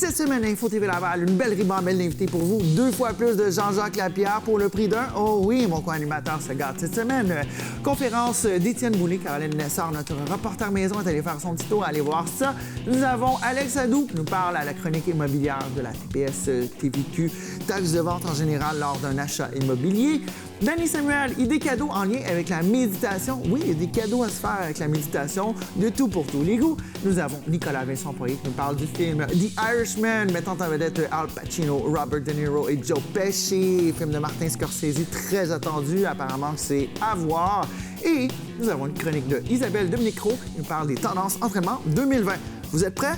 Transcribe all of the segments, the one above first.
Cette semaine, Info TV Laval, une belle ribambelle d'invités pour vous. 2 fois plus de Jean-Jacques Lapierre pour le prix d'un. Oh oui, mon co-animateur se gâte cette semaine. Conférence d'Étienne Boulay, Caroline Lessard, notre reporter maison, est allé faire son petit tour, allez voir ça. Nous avons Alex Adou qui nous parle à la chronique immobilière de la TPS TVQ, taxe de vente en général lors d'un achat immobilier. Danny Samuel, idée cadeau en lien avec la méditation. Oui, il y a des cadeaux à se faire avec la méditation, de tout pour tous les goûts. Nous avons Nicolas Vincent-Poirier qui nous parle du film The Irishman, mettant en vedette Al Pacino, Robert De Niro et Joe Pesci, film de Martin Scorsese, très attendu, apparemment c'est à voir. Et nous avons une chronique de Isabelle Dominique-Roux qui nous parle des tendances entraînement 2020. Vous êtes prêts?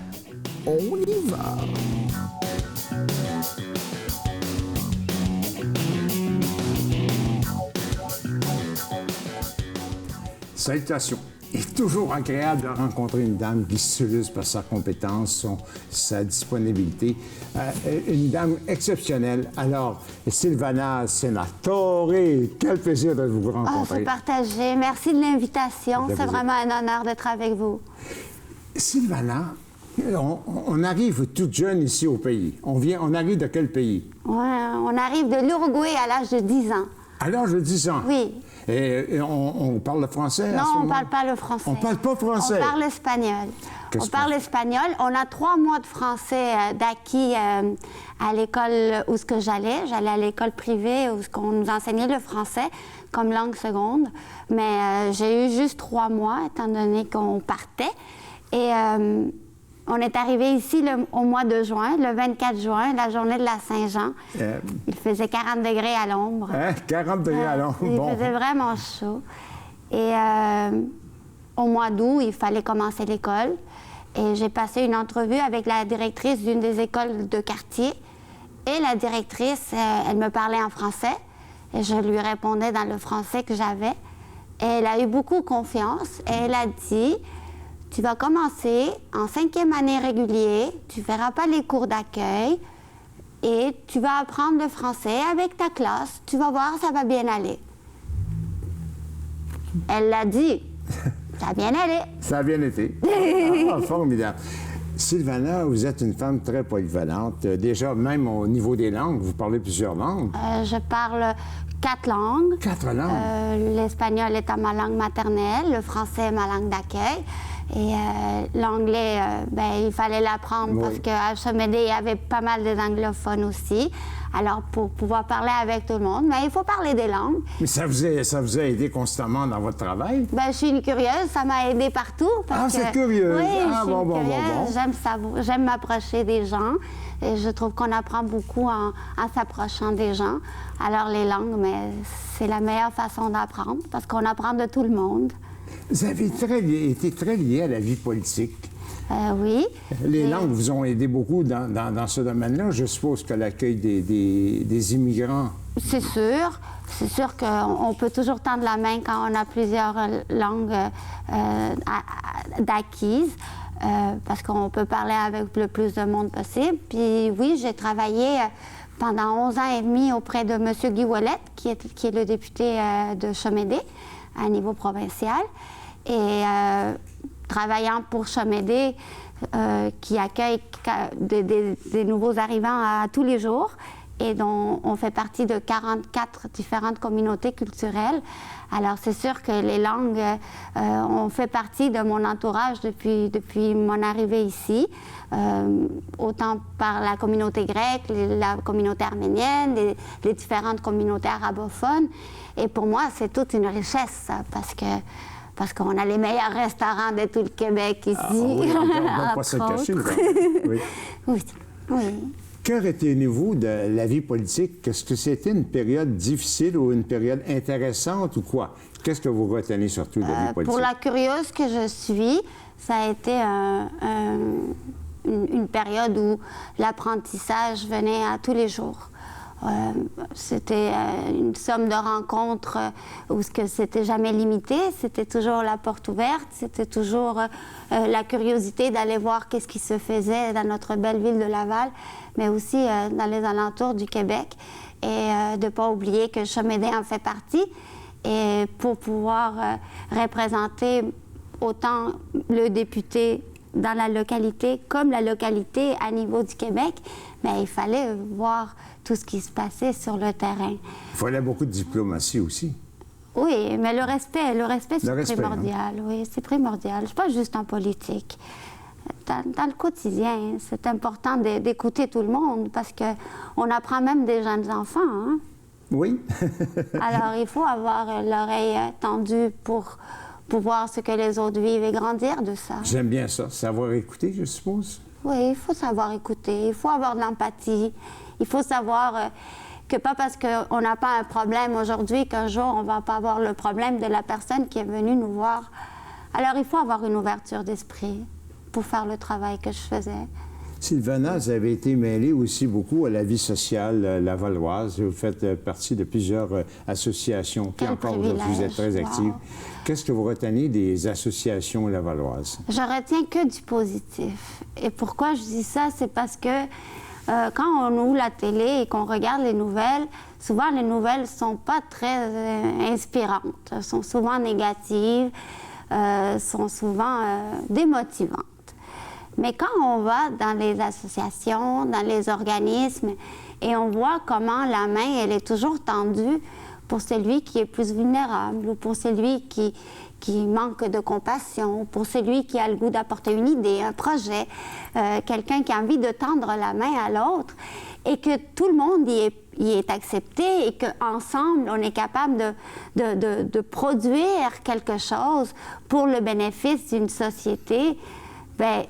On y va! Salutations. Il est toujours agréable de rencontrer une dame qui s'illustre par sa compétence, sa disponibilité. Une dame exceptionnelle. Alors, Sylvana Senatore, quel plaisir de vous rencontrer. C'est partagé. Merci de l'invitation. C'est vraiment un honneur d'être avec vous. Sylvana, on arrive toute jeune ici au pays. On arrive de quel pays? On arrive de l'Uruguay à l'âge de 10 ans. À l'âge de 10 ans? Oui. Et on parle le français? Non, on ne parle pas le français. On ne parle pas français? On parle espagnol. On parle espagnol. On a 3 mois de français d'acquis à l'école où j'allais. J'allais à l'école privée où on nous enseignait le français comme langue seconde. Mais j'ai eu juste 3 mois, étant donné qu'on partait. Et on est arrivé ici au mois de juin, le 24 juin, la journée de la Saint-Jean. Il faisait 40 degrés à l'ombre. 40 degrés à l'ombre, bon. Il faisait vraiment chaud. Et au mois d'août, il fallait commencer l'école. Et j'ai passé une entrevue avec la directrice d'une des écoles de quartier. Et la directrice, elle me parlait en français. Et je lui répondais dans le français que j'avais. Et elle a eu beaucoup confiance. Et elle a dit... Tu vas commencer en 5e année régulier, tu ne feras pas les cours d'accueil et tu vas apprendre le français avec ta classe. Tu vas voir, ça va bien aller. Elle l'a dit. Ça a bien allé. Ça a bien été. Formidable. Sylvana, vous êtes une femme très polyvalente. Déjà, même au niveau des langues, vous parlez plusieurs langues. Je parle 4 langues. 4 langues? L'espagnol étant ma langue maternelle, le français est ma langue d'accueil. Et l'anglais, il fallait l'apprendre parce qu'à Chemédé, il y avait pas mal d'anglophones aussi. Alors, pour pouvoir parler avec tout le monde, mais il faut parler des langues. Mais ça vous a aidé constamment dans votre travail? Je suis une curieuse, ça m'a aidé partout. C'est curieux. Oui, je suis curieuse. J'aime m'approcher des gens. Et je trouve qu'on apprend beaucoup en s'approchant des gens. Alors, les langues, mais c'est la meilleure façon d'apprendre parce qu'on apprend de tout le monde. Vous avez été très lié à la vie politique. Oui. Les langues vous ont aidé beaucoup dans ce domaine-là. Je suppose que l'accueil des immigrants... C'est sûr. C'est sûr qu'on peut toujours tendre la main quand on a plusieurs langues d'acquises, parce qu'on peut parler avec le plus de monde possible. Puis oui, j'ai travaillé pendant 11 ans et demi auprès de M. Guy Ouellette, qui est le député de Chemédé à niveau provincial. Et travaillant pour Chemédé, qui accueille des nouveaux arrivants à tous les jours et dont on fait partie de 44 différentes communautés culturelles. Alors, c'est sûr que les langues ont fait partie de mon entourage depuis mon arrivée ici, autant par la communauté grecque, la communauté arménienne, les différentes communautés arabophones. Et pour moi, c'est toute une richesse, ça, parce qu'on a les meilleurs restaurants de tout le Québec ici. Oui, on ne peut pas se cacher. Oui. Que retenez-vous de la vie politique? Est-ce que c'était une période difficile ou une période intéressante ou quoi? Qu'est-ce que vous retenez surtout de la vie politique? Pour la curieuse que je suis, ça a été une période où l'apprentissage venait à tous les jours. C'était une somme de rencontres où c'était jamais limité, c'était toujours la porte ouverte, c'était toujours la curiosité d'aller voir qu'est-ce qui se faisait dans notre belle ville de Laval, mais aussi dans les alentours du Québec, et de ne pas oublier que Chemédé en fait partie, et pour pouvoir représenter autant le député dans la localité, comme la localité à niveau du Québec, mais il fallait voir tout ce qui se passait sur le terrain. Il fallait beaucoup de diplomatie aussi. Oui, mais le respect, c'est primordial. Hein? Oui, c'est primordial. C'est pas juste en politique. Dans le quotidien, c'est important d'écouter tout le monde parce qu'on apprend même des jeunes enfants. Hein? Oui. Alors, il faut avoir l'oreille tendue pour voir ce que les autres vivent et grandir de ça. J'aime bien ça, savoir écouter, je suppose. Oui, il faut savoir écouter, il faut avoir de l'empathie, il faut savoir que pas parce qu'on n'a pas un problème aujourd'hui qu'un jour on ne va pas avoir le problème de la personne qui est venue nous voir. Alors, il faut avoir une ouverture d'esprit pour faire le travail que je faisais. Sylvana, vous avez été mêlée aussi beaucoup à la vie sociale lavalloise. Vous faites partie de plusieurs associations. Puis encore aujourd'hui, vous êtes très active. Wow. Qu'est-ce que vous retenez des associations lavalloises? Je retiens que du positif. Et pourquoi je dis ça? C'est parce que quand on ouvre la télé et qu'on regarde les nouvelles, souvent les nouvelles ne sont pas très inspirantes. Elles sont souvent négatives, sont souvent démotivantes. Mais quand on va dans les associations, dans les organismes, et on voit comment la main, elle est toujours tendue pour celui qui est plus vulnérable, ou pour celui qui manque de compassion, pour celui qui a le goût d'apporter une idée, un projet, quelqu'un qui a envie de tendre la main à l'autre, et que tout le monde y est accepté, et qu'ensemble, on est capable de produire quelque chose pour le bénéfice d'une société, bien,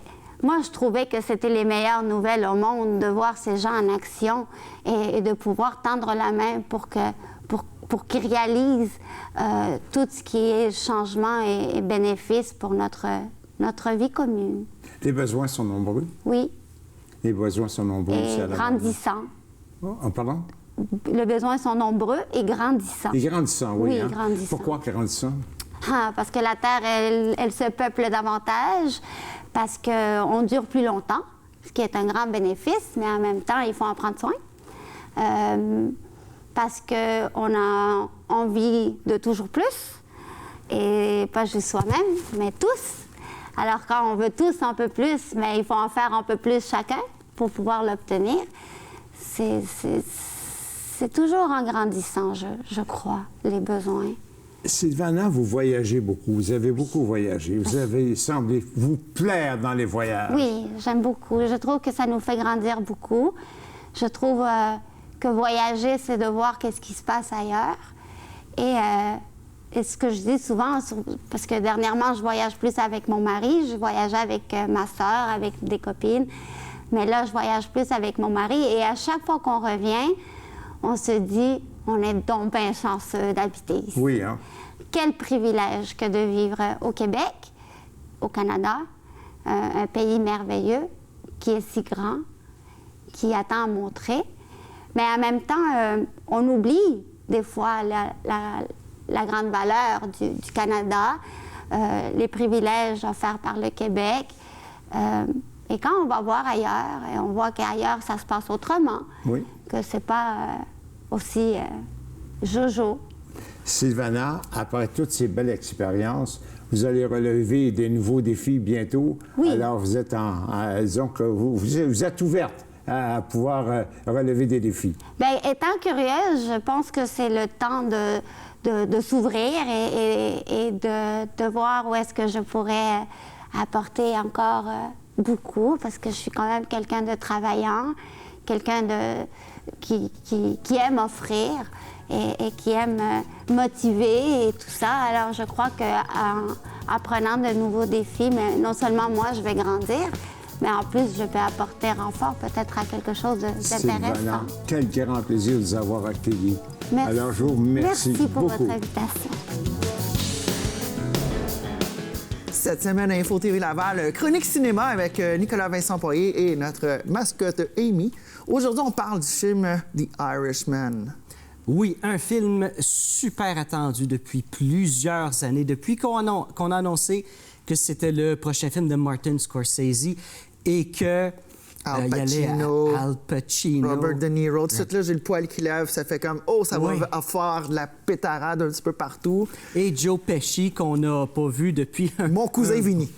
moi, je trouvais que c'était les meilleures nouvelles au monde de voir ces gens en action et de pouvoir tendre la main pour qu'ils réalisent tout ce qui est changement et bénéfice pour notre vie commune. Les besoins sont nombreux? Oui. Les besoins sont nombreux aussi à la grandissants. Oh, pardon? Les besoins sont nombreux et grandissants. Et grandissants, oui. Oui, hein? grandissants. Pourquoi grandissants? Parce que la Terre, elle se peuple davantage, parce qu'on dure plus longtemps, ce qui est un grand bénéfice, mais en même temps, il faut en prendre soin. Parce qu'on a envie de toujours plus, et pas juste soi-même, mais tous. Alors quand on veut tous un peu plus, mais il faut en faire un peu plus chacun pour pouvoir l'obtenir. C'est toujours en grandissant, je crois, les besoins. Sylvana, vous voyagez beaucoup, vous avez beaucoup voyagé, vous avez semblé vous plaire dans les voyages. Oui, j'aime beaucoup. Je trouve que ça nous fait grandir beaucoup. Je trouve que voyager, c'est de voir qu'est-ce qui se passe ailleurs. Et ce que je dis souvent, parce que dernièrement, je voyage plus avec mon mari, je voyageais avec ma sœur, avec des copines, mais là, je voyage plus avec mon mari. Et à chaque fois qu'on revient, on se dit, on est donc bien chanceux d'habiter ici. Oui, hein? Quel privilège que de vivre au Québec, au Canada, un pays merveilleux qui est si grand, qui a tant à montrer. Mais en même temps, on oublie des fois la grande valeur du Canada, les privilèges offerts par le Québec. Et quand on va voir ailleurs, et on voit qu'ailleurs, ça se passe autrement, oui. Que c'est pas aussi jojo. Sylvana, après toutes ces belles expériences, vous allez relever des nouveaux défis bientôt. Oui. Alors, vous êtes disons que vous êtes ouverte à pouvoir relever des défis. Bien, étant curieuse, je pense que c'est le temps de s'ouvrir et de voir où est-ce que je pourrais apporter encore beaucoup, parce que je suis quand même quelqu'un de travaillant, quelqu'un qui aime offrir et qui aime motiver et tout ça. Alors, je crois qu'en prenant de nouveaux défis, mais non seulement moi, je vais grandir, mais en plus, je peux apporter renfort peut-être à quelque chose d'intéressant. Quel grand plaisir de vous avoir accueillis. Merci. Alors, je vous remercie Merci pour beaucoup. votre invitation. Cette semaine à Info TV Laval, chronique cinéma avec Nicolas Vincent Poirier et notre mascotte Amy. Aujourd'hui, on parle du film The Irishman. Oui, un film super attendu depuis plusieurs années, depuis qu'on a annoncé que c'était le prochain film de Martin Scorsese et que Al il allait Pacino, à Al Pacino. Robert De Niro. Tout de suite, là, j'ai le poil qui lève. Ça fait comme, oh, ça Oui. va faire de la pétarade un petit peu partout. Et Joe Pesci, qu'on n'a pas vu depuis Mon cousin Vinny.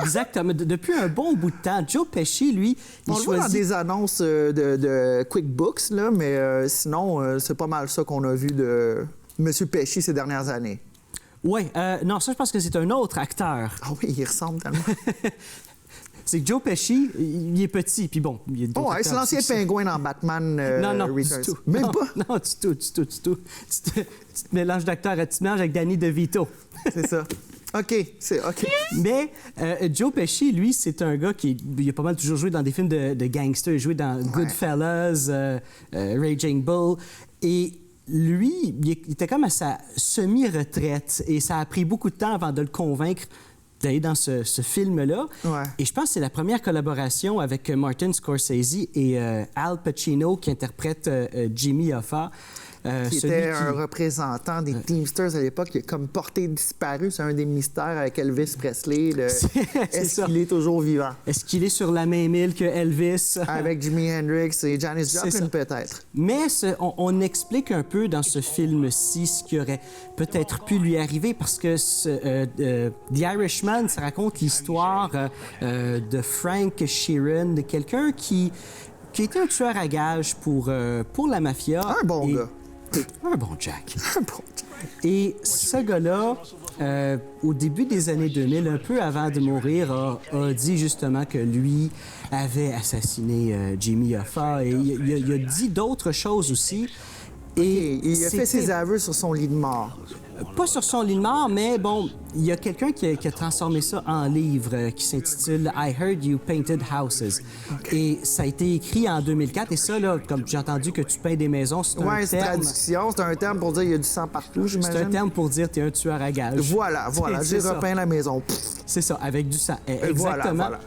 Exactement. Depuis un bon bout de temps. Joe Pesci, lui, il On le voit dans choisit... des annonces de QuickBooks, là, mais sinon, c'est pas mal ça qu'on a vu de M. Pesci ces dernières années. Oui, non, ça, je pense que c'est un autre acteur. Ah oui, il ressemble tellement. C'est que Joe Pesci, il est petit, puis bon, il y a d'autres Oh, ouais, c'est acteurs l'ancien aussi. pingouin dans Batman Non, Returns. du tout. Même Non, pas? Non, du tout. Tu te mélanges d'acteurs, tu te mélanges avec Danny DeVito. C'est ça. OK, c'est OK. Mais Joe Pesci, lui, c'est un gars il a pas mal toujours joué dans des films de gangsters. Il a joué dans Goodfellas, Raging Bull. Et lui, il était comme à sa semi-retraite. Et ça a pris beaucoup de temps avant de le convaincre d'aller dans ce film-là. Ouais. Et je pense que c'est la première collaboration avec Martin Scorsese et Al Pacino qui interprète Jimmy Hoffa. Qui était un représentant des Teamsters à l'époque, qui a comme porté disparu. C'est un des mystères avec Elvis Presley. Est-ce qu'il est toujours vivant? Est-ce qu'il est sur la même île que Elvis? Avec Jimi Hendrix et Janis Joplin, peut-être. Mais on explique un peu dans ce film-ci ce qui aurait peut-être pu lui arriver parce que The Irishman, ça raconte l'histoire de Frank Sheeran, de quelqu'un qui était un tueur à gages pour la mafia. Un bon gars. Un bon Jack. Un bon Et ce gars-là, au début des années 2000, un peu avant de mourir, a dit justement que lui avait assassiné Jimmy Hoffa. Et il a dit d'autres choses aussi. Et il a fait ses aveux sur son lit de mort. Pas sur son lit de mort, mais bon, il y a quelqu'un qui a transformé ça en livre qui s'intitule I Heard You Painted Houses. Et ça a été écrit en 2004. Et ça, là, comme j'ai entendu que tu peins des maisons, c'est un Oui, c'est terme. traduction. C'est un terme pour dire qu'il y a du sang partout, j'imagine. C'est un terme pour dire t'es un tueur à gages. Voilà. J'ai ça. repeint la maison. C'est ça, avec du sang. Exactement. Voilà.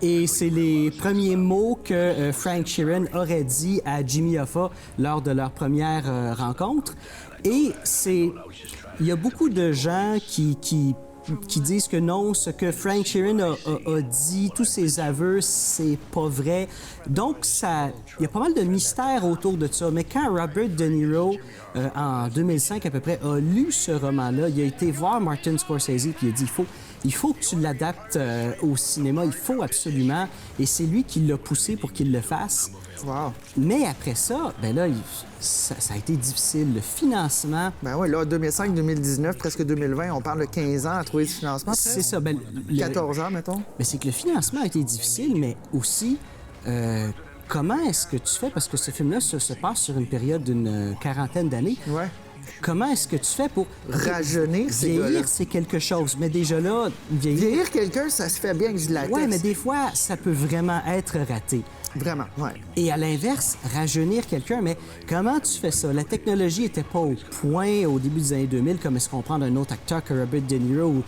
Et c'est les premiers mots que Frank Sheeran aurait dit à Jimmy Hoffa lors de leur première rencontre. Et il y a beaucoup de gens qui disent que non, ce que Frank Sheeran a dit, tous ses aveux, c'est pas vrai. Donc, il y a pas mal de mystères autour de ça. Mais quand Robert De Niro, en 2005 à peu près, a lu ce roman-là, il a été voir Martin Scorsese puis il a dit il faut que tu l'adaptes au cinéma, il faut absolument. Et c'est lui qui l'a poussé pour qu'il le fasse. Wow. Mais après ça, ben là, ça a été difficile. Le financement... Ben oui, là, 2005, 2019, presque 2020, on parle de 15 ans à trouver du financement. C'est ça. Ben, 14 ans, mettons. Ben, c'est que le financement a été difficile, mais aussi, comment est-ce que tu fais? Parce que ce film-là se passe sur une période d'une quarantaine d'années. Ouais. Comment est-ce que tu fais pour... Rajeunir ces gars-là. Vieillir, c'est quelque chose. Mais déjà là, Vieillir quelqu'un, ça se fait bien avec du latex. Oui, mais des fois, ça peut vraiment être raté. Vraiment, ouais. Et à l'inverse, rajeunir quelqu'un, mais comment tu fais ça? La technologie n'était pas au point au début des années 2000, comme est-ce qu'on prend d'un autre acteur que Robert De Niro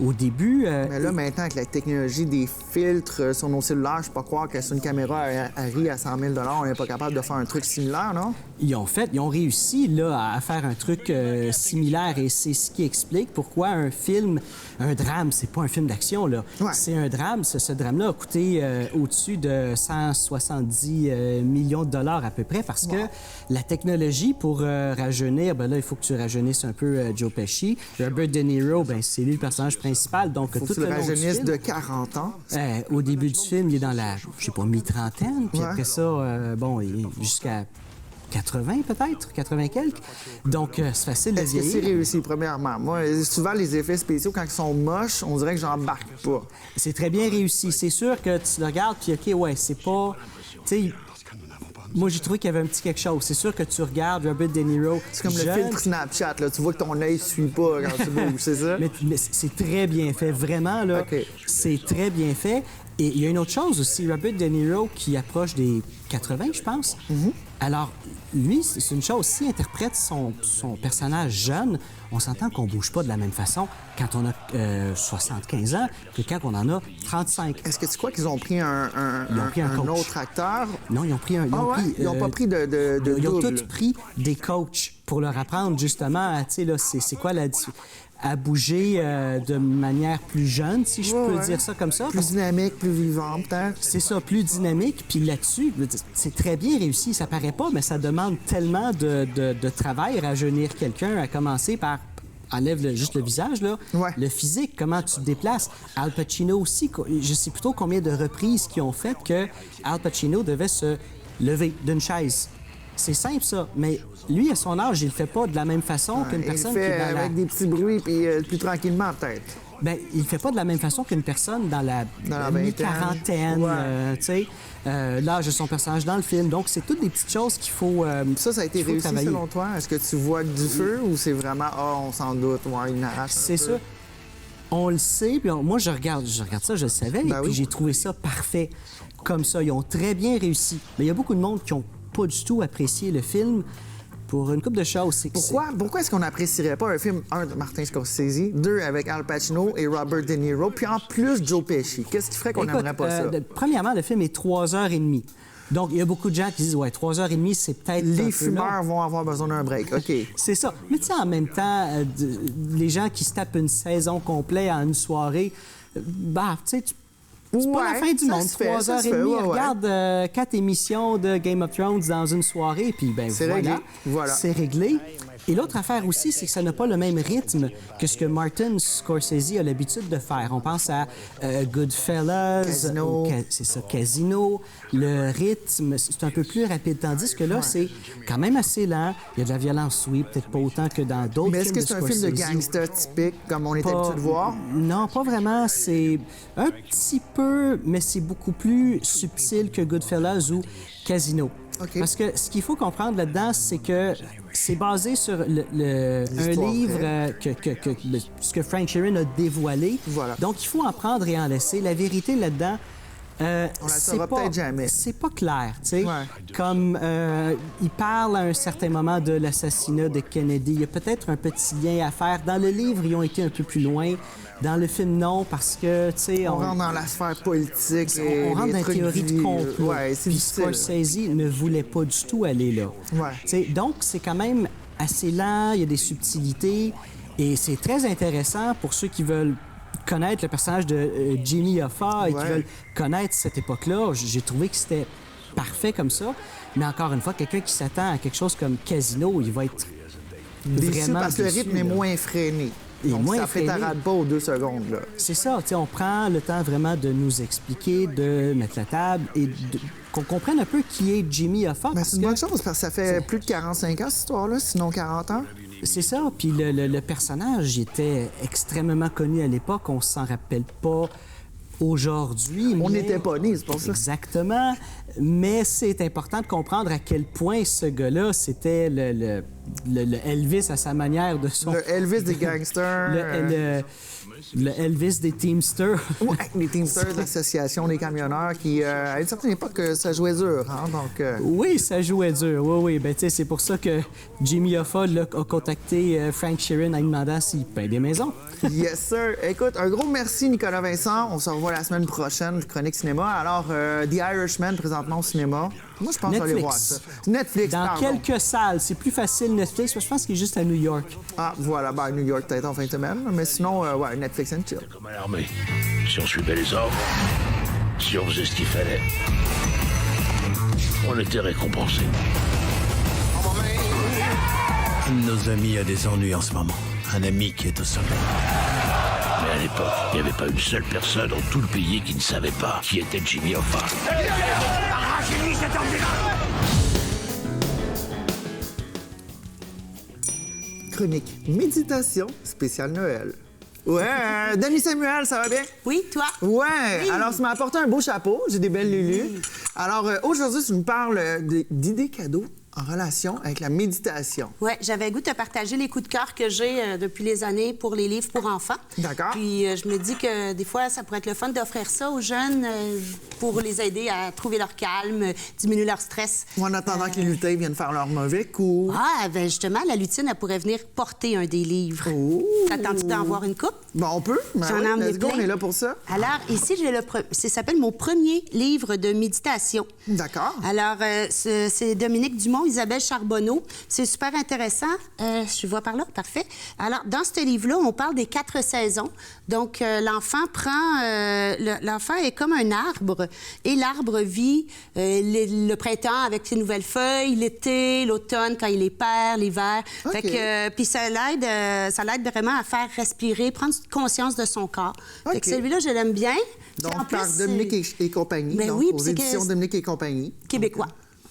au début. Mais là, maintenant, avec la technologie des filtres sur nos cellulaires, je peux pas croire que sur une caméra Harry à 100 000 on n'est pas capable de faire un truc similaire, non? Ils ont réussi là, à faire un truc similaire et c'est ce qui explique pourquoi un drame, c'est pas un film d'action, là. Ouais. C'est un drame. Ce drame-là a coûté au-dessus de 170 millions de dollars à peu près parce que la technologie pour rajeunir, ben là, il faut que tu rajeunisses un peu Joe Pesci. Robert De Niro, ben c'est lui le personnage principal. Donc, Faut que tu le rajeunisses de 40 ans. Au début du film, il est dans la, je sais pas, mi-trentaine. Puis après ça, il est jusqu'à 80 peut-être, 80 quelques. Donc, c'est facile de Est-ce que vieillir. c'est réussi, premièrement? Moi, souvent, les effets spéciaux, quand ils sont moches, on dirait que j'embarque pas. C'est très bien réussi. C'est sûr que tu le regardes, puis OK, ouais, c'est pas... Tu sais, moi, j'ai trouvé qu'il y avait un petit quelque chose. C'est sûr que tu regardes Robert De Niro. C'est comme le jeune, filtre Snapchat, là. Tu vois que ton œil suit pas quand tu bouges, c'est ça? Mais c'est très bien fait. Vraiment, là, OK. c'est très bien fait. Et il y a une autre chose aussi. Robert De Niro qui approche des 80, je pense. Alors, lui, c'est une chose. S'il interprète son personnage jeune, on s'entend qu'on bouge pas de la même façon quand on a 75 ans que quand on en a 35. Est-ce que tu crois qu'ils ont pris un coach. autre acteur? Non, ils ont pris un... Ils n'ont pas pris de Ils ont double. tous pris des coachs pour leur apprendre, justement, tu sais, là, c'est quoi la... à bouger de manière plus jeune, si je peux dire ça comme ça. Plus dynamique, plus vivant, peut-être. C'est ça, plus dynamique. Puis là-dessus, c'est très bien réussi. Ça paraît pas, mais ça demande tellement de travail rajeunir quelqu'un, à commencer par enlève juste le visage, là. Ouais. Le physique, comment tu te déplaces. Al Pacino aussi, je sais plutôt combien de reprises qui ont fait que Al Pacino devait se lever d'une chaise. C'est simple, ça, mais lui, à son âge, il le fait pas de la même façon qu'une personne il le fait qui est dans avec des petits bruits, puis plus tranquillement, peut-être. Bien, il le fait pas de la même façon qu'une personne dans la mi-quarantaine, tu sais, l'âge de son personnage dans le film. Donc, c'est toutes des petites choses qu'il faut Ça a été réussi travailler. selon toi? Est-ce que tu vois du feu ou c'est vraiment, on s'en doute, il arrache? C'est ça. On le sait, puis moi, je regarde ça, je le savais, et puis j'ai trouvé ça parfait comme ça. Ils ont très bien réussi. Mais il y a beaucoup de monde qui n'ont pas du tout apprécié le film pour une couple de choses. Pourquoi est-ce qu'on n'apprécierait pas un film, 1, de Martin Scorsese, 2, avec Al Pacino et Robert De Niro, puis en plus Joe Pesci? Qu'est-ce qui ferait qu'on n'aimerait pas ça? Premièrement, le film est 3h30. Donc, il y a beaucoup de gens qui disent, 3h30, c'est peut-être Les fumeurs vont avoir besoin d'un break, OK. C'est ça. Mais tu sais, en même temps, les gens qui se tapent une saison complète en une soirée, tu sais, c'est pas la fin du monde. 3h30, regarde 4 émissions de Game of Thrones dans une soirée, puis voilà. C'est réglé. Et l'autre affaire aussi, c'est que ça n'a pas le même rythme que ce que Martin Scorsese a l'habitude de faire. On pense à Goodfellas, Casino. C'est ça, Casino. Le rythme, c'est un peu plus rapide. Tandis que là, c'est quand même assez lent. Il y a de la violence, oui, peut-être pas autant que dans d'autres films. Mais est-ce que c'est un film de gangster typique, comme on est habitué de voir? Non, pas vraiment. C'est un petit peu, mais c'est beaucoup plus subtil que Goodfellas ou Casino. Okay. Parce que ce qu'il faut comprendre là-dedans, c'est que c'est basé sur un livre ce que Frank Sheeran a dévoilé. Voilà. Donc, il faut en prendre et en laisser. La vérité là-dedans, on la saura peut-être jamais. C'est pas clair, tu sais. Ouais. Comme il parle à un certain moment de l'assassinat de Kennedy, il y a peut-être un petit lien à faire. Dans le livre, ils ont été un peu plus loin. Dans le film, non, parce que, tu sais... On rentre dans la sphère politique on rentre dans la théorie de complot. Ouais, c'est Puis difficile. Scorsese ne voulait pas du tout aller là. Ouais. Tu sais, donc, c'est quand même assez lent, il y a des subtilités, et c'est très intéressant pour ceux qui veulent connaître le personnage de Jimmy Hoffa et qui veulent connaître cette époque-là. J'ai trouvé que c'était parfait comme ça. Mais encore une fois, quelqu'un qui s'attend à quelque chose comme Casino, il va être déçu parce que le déçu, rythme est moins freiné. Donc, moins ça fait freiné. tarade pas aux 2 secondes, là. C'est ça, tu sais, on prend le temps vraiment de nous expliquer, de mettre la table et qu'on comprenne un peu qui est Jimmy Hoffa. Mais c'est une bonne chose parce que ça fait plus de 45 ans, cette histoire-là, sinon 40 ans. C'est ça, puis le personnage il était extrêmement connu à l'époque, on s'en rappelle pas aujourd'hui. On n'était pas nés, c'est pour ça. Exactement, mais c'est important de comprendre à quel point ce gars-là, c'était le Elvis à sa manière de son... Le Elvis des gangsters. Le Elvis des Teamsters. Oui, les Teamsters, l'association des camionneurs qui, à une certaine époque, ça jouait dur. Hein, donc, Oui, ça jouait dur. Oui. Ben, tu sais, c'est pour ça que Jimmy Hoffa a contacté Frank Sheeran en lui demandant s'il paye des maisons. Yes, sir. Écoute, un gros merci, Nicolas Vincent. On se revoit la semaine prochaine, Chronique Cinéma. Alors, The Irishman, présentement au cinéma. Moi, je pense aller voir ça. Netflix, Dans pardon. quelques salles. C'est plus facile, Netflix, parce que je pense qu'il est juste à New York. Ah, voilà. Ben, New York, peut-être en fin de semaine. Mais sinon, ouais, Netflix and chill. Comme à l'armée. Si on suivait les ordres, si on faisait ce qu'il fallait, on était récompensé. Un de nos amis a des ennuis en ce moment. Un ami qui est au sommet. Mais à l'époque, il n'y avait pas une seule personne dans tout le pays qui ne savait pas qui était Jimmy Hoffa. Arrachez-lui cet ordi-là! Chronique Méditation spéciale Noël. Ouais, Dani Samuel, ça va bien? Oui, toi? Ouais, Oui. alors tu m'as apporté un beau chapeau, j'ai des belles lulus. Alors aujourd'hui, tu nous parles d'idées cadeaux en relation avec la méditation. Oui, j'avais le goût de te partager les coups de cœur que j'ai depuis les années pour les livres pour enfants. D'accord. Puis je me dis que des fois, ça pourrait être le fun d'offrir ça aux jeunes pour les aider à trouver leur calme, diminuer leur stress. Ou en attendant que les lutins viennent faire leur mauvais coup. Ah, ben justement, la lutine, elle pourrait venir porter un des livres. Oh. T'attends-tu d'en voir une coupe? Bon, on peut. Ben J'en ai oui, emmené let's go, plein. on est là pour ça. Alors, ici, j'ai ça s'appelle mon premier livre de méditation. D'accord. Alors, c'est Dominique Dumont Dumont, Isabelle Charbonneau. C'est super intéressant. Je vois par là, parfait. Alors, dans ce livre-là, on parle des 4 saisons. Donc, l'enfant l'enfant est comme un arbre et l'arbre vit le printemps avec ses nouvelles feuilles, l'été, l'automne quand il est perd, l'hiver. Okay. Fait que, puis ça l'aide vraiment à faire respirer, prendre conscience de son corps. Okay. Fait que celui-là, je l'aime bien. Donc, En plus, par Dominique et compagnie. Ben donc, oui, aux puis c'est éditions Dominique et compagnie. Québécois.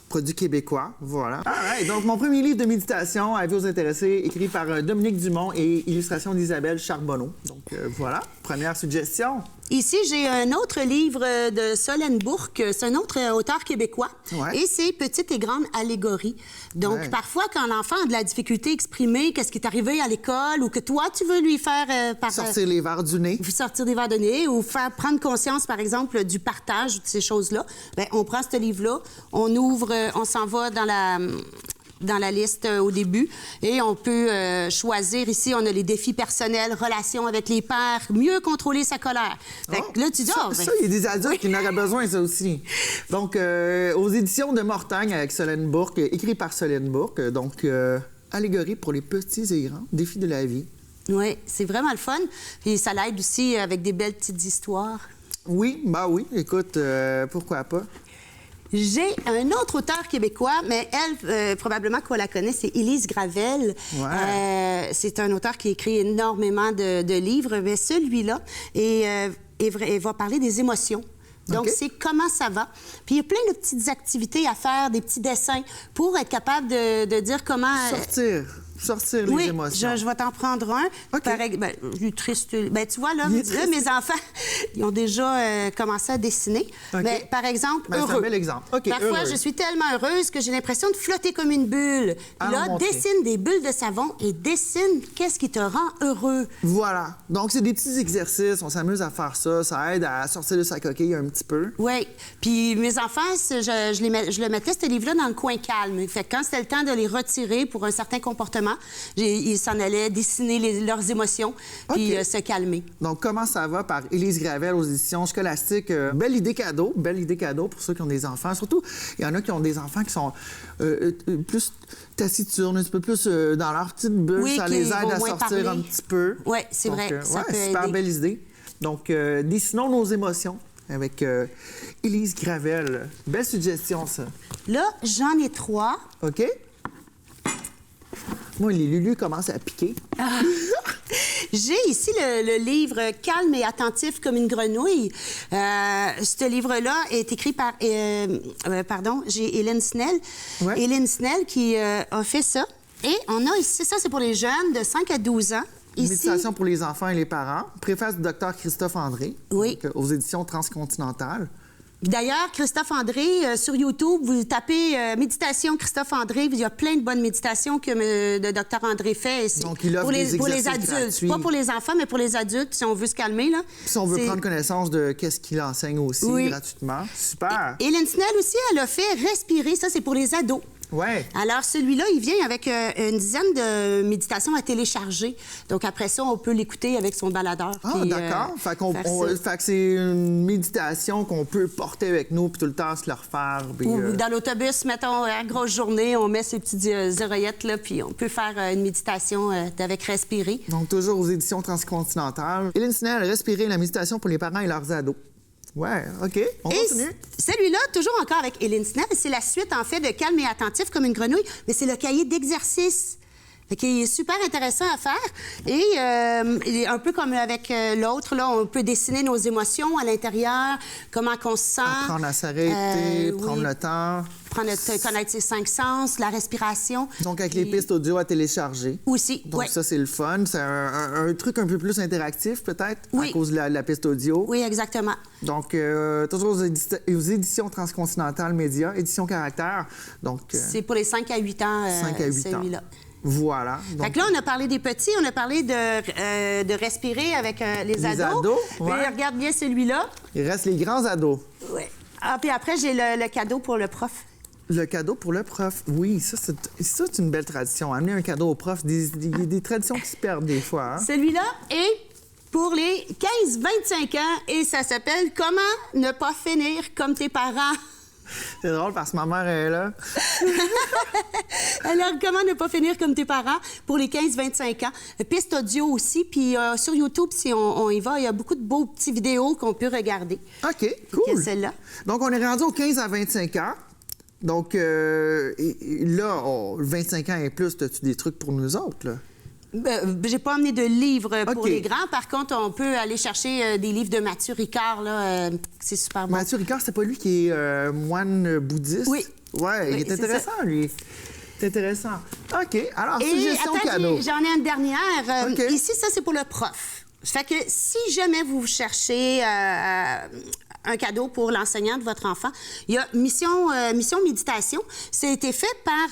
Produit québécois, voilà. Donc, mon premier livre de méditation, à vous intéresser, écrit par Dominique Dumont et illustration d'Isabelle Charbonneau. Donc, voilà, première suggestion. Ici, j'ai un autre livre de Solène Bourque. C'est un autre auteur québécois. Ouais. Et c'est Petite et grande allégorie. Donc, Ouais. parfois, quand l'enfant a de la difficulté à exprimer qu'est-ce qui est arrivé à l'école ou que toi, tu veux lui faire Sortir les verres du nez. sortir des verres de nez ou faire prendre conscience, par exemple, du partage de ces choses-là, bien, on prend ce livre-là, on ouvre, on s'en va dans la liste au début et on peut choisir ici, on a les défis personnels, relations avec les pairs, mieux contrôler sa colère. Fait que là, tu dis, Ça, il y a des adultes qui en auraient besoin, ça aussi. Donc, aux éditions de Mortagne avec Solène Bourque, écrit par Solène Bourque. Donc, allégorie pour les petits et grands, défis de la vie. Oui, c'est vraiment le fun. Puis ça l'aide aussi avec des belles petites histoires. Oui, écoute, pourquoi pas. J'ai un autre auteur québécois, mais elle, probablement qu'on la connaît, c'est Élise Gravel. Ouais. C'est un auteur qui écrit énormément de livres, mais celui-là va parler des émotions. Donc, OK. c'est comment ça va. Puis, il y a plein de petites activités à faire, des petits dessins pour être capable de dire comment... Sortir les oui, émotions. je vais t'en prendre un. OK. Pareil, triste. Ben, tu vois, là, mes enfants, ils ont déjà commencé à dessiner. OK. Mais, par exemple, Ben, c'est heureux. un bel exemple. OK, Parfois, heureux. je suis tellement heureuse que j'ai l'impression de flotter comme une bulle. À Là, montrer. dessine des bulles de savon et dessine qu'est-ce qui te rend heureux. Voilà. Donc, c'est des petits exercices. On s'amuse à faire ça. Ça aide à sortir de sa coquille un petit peu. Oui. Puis mes enfants, je le mettais, ce livre-là, dans le coin calme. Fait que quand c'était le temps de les retirer pour un certain comportement, ils s'en allaient dessiner leurs émotions puis OK. se calmer. Donc, comment ça va par Élise Gravel aux éditions Scolastiques. Belle idée cadeau pour ceux qui ont des enfants. Surtout, il y en a qui ont des enfants qui sont plus taciturnes, un petit peu plus dans leur petite bulle. Oui, ça qui les aide vont à moins sortir parler. un petit peu. Oui, c'est Donc, vrai. Ça peut super aider. belle idée. Donc, dessinons nos émotions avec Élise Gravel. Belle suggestion, ça. Là, j'en ai 3. OK? Moi, les Lulu commencent à piquer. J'ai ici le livre Calme et attentif comme une grenouille. Ce livre-là est écrit par, j'ai Hélène Snell. Ouais. Hélène Snell qui a fait ça. Et on a ici, ça c'est pour les jeunes de 5 à 12 ans. Ici, Méditation pour les enfants et les parents. Préface du Dr Christophe André. Oui. Donc, aux éditions Transcontinentales. D'ailleurs, Christophe André, sur YouTube, vous tapez Méditation Christophe André, il y a plein de bonnes méditations que le docteur André fait. Et c'est Donc, il offre pour des pour les exercices adultes. gratuits. Pas pour les enfants, mais pour les adultes, si on veut se calmer. Là. Puis si on veut C'est- prendre connaissance de qu'est-ce qu'il enseigne aussi Oui. gratuitement. Super. Hélène Snell aussi, elle a fait Respirer. Ça, c'est pour les ados. Ouais. Alors, celui-là, il vient avec une dizaine de méditations à télécharger. Donc, après ça, on peut l'écouter avec son baladeur. Ah, puis, d'accord. Fait faire ça. que c'est une méditation qu'on peut porter avec nous puis tout le temps se le refaire. Puis, Ou dans l'autobus, mettons, à grosse journée, on met ces petites oreillettes, là, puis on peut faire une méditation avec Respirer. Donc, toujours aux éditions Transcontinentales. Hélène Snell, Respirer, la méditation pour les parents et leurs ados. Ouais, OK. On Et continue. celui-là, toujours encore avec Hélène Snell, c'est la suite, en fait, de Calme et attentif comme une grenouille, mais c'est le cahier d'exercices. Qui est super intéressant à faire. Et il est un peu comme avec l'autre, là, on peut dessiner nos émotions à l'intérieur, comment qu'on se sent. Apprendre à s'arrêter, prendre oui. le temps. Connaître ses 5 sens, la respiration. Donc, avec les Puis- pistes audio à télécharger. Aussi, Donc, ouais. ça, c'est le fun. C'est un truc un peu plus interactif, peut-être, Oui. à cause de la piste audio. Oui, exactement. Donc, toujours aux éditions Transcontinentales Média, édition Caractère. Donc, C'est pour les 5 à 8 ans, 5 à 8 ans. celui-là. Voilà. Donc, Fait que là, on a parlé des petits, on a parlé de respirer avec les ados. ados, ouais. Puis regarde bien celui-là. il reste les grands ados. Oui. Ah, puis après, j'ai le cadeau pour le prof. Le cadeau pour le prof. Oui, ça, c'est une belle tradition. Amener un cadeau au prof, des traditions qui se perdent des fois. Hein? Celui-là est pour les 15-25 ans et ça s'appelle « Comment ne pas finir comme tes parents ». C'est drôle parce que ma mère est là. Alors, comment ne pas finir comme tes parents pour les 15-25 ans? Piste audio aussi, puis sur YouTube, si on y va, il y a beaucoup de beaux petits vidéos qu'on peut regarder. OK, cool. Celle-là. Donc, on est rendu aux 15 à 25 ans. Donc, là, 25 ans et plus, as-tu des trucs pour nous autres, là? J'ai pas amené de livres pour OK. les grands. Par contre, on peut aller chercher des livres de Mathieu Ricard, là. C'est super bon. Mathieu Ricard, c'est pas lui qui est moine bouddhiste? Oui. Ouais, il Oui, est c'est intéressant, lui. C'est intéressant. OK, alors, Et suggestion attends, cadeau. j'en ai une dernière. OK. Ici, ça, c'est pour le prof. Fait que si jamais vous cherchez un cadeau pour l'enseignant de votre enfant, il y a Mission Méditation. Ça a été fait par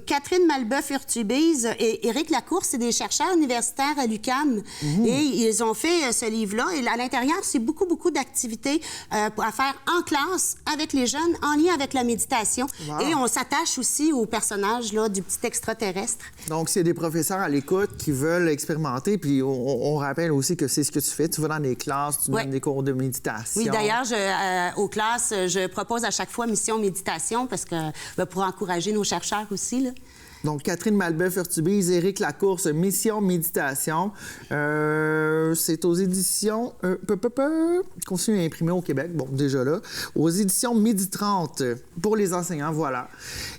Catherine Malbeuf-Urtubise et Éric Lacour. C'est des chercheurs universitaires à l'UQAM. Et ils ont fait ce livre-là. Et à l'intérieur, c'est beaucoup, beaucoup d'activités à faire en classe avec les jeunes, en lien avec la méditation. Wow. Et on s'attache aussi au personnage là, du petit extraterrestre. Donc, s'il y a des professeurs à l'écoute qui veulent expérimenter, puis on rappelle aussi que c'est ce que tu fais. Tu vas dans des classes, tu Ouais. donnes des cours de méditation. Oui, d'ailleurs, aux classes, je propose à chaque fois Mission Méditation parce que pour encourager nos chercheurs aussi. Là. Donc, Catherine Malbeuf-Urtubise, Éric Lacourse, Mission Méditation. C'est aux éditions... Continue à imprimer au Québec, bon, déjà là. Aux éditions Midi 30 pour les enseignants, voilà.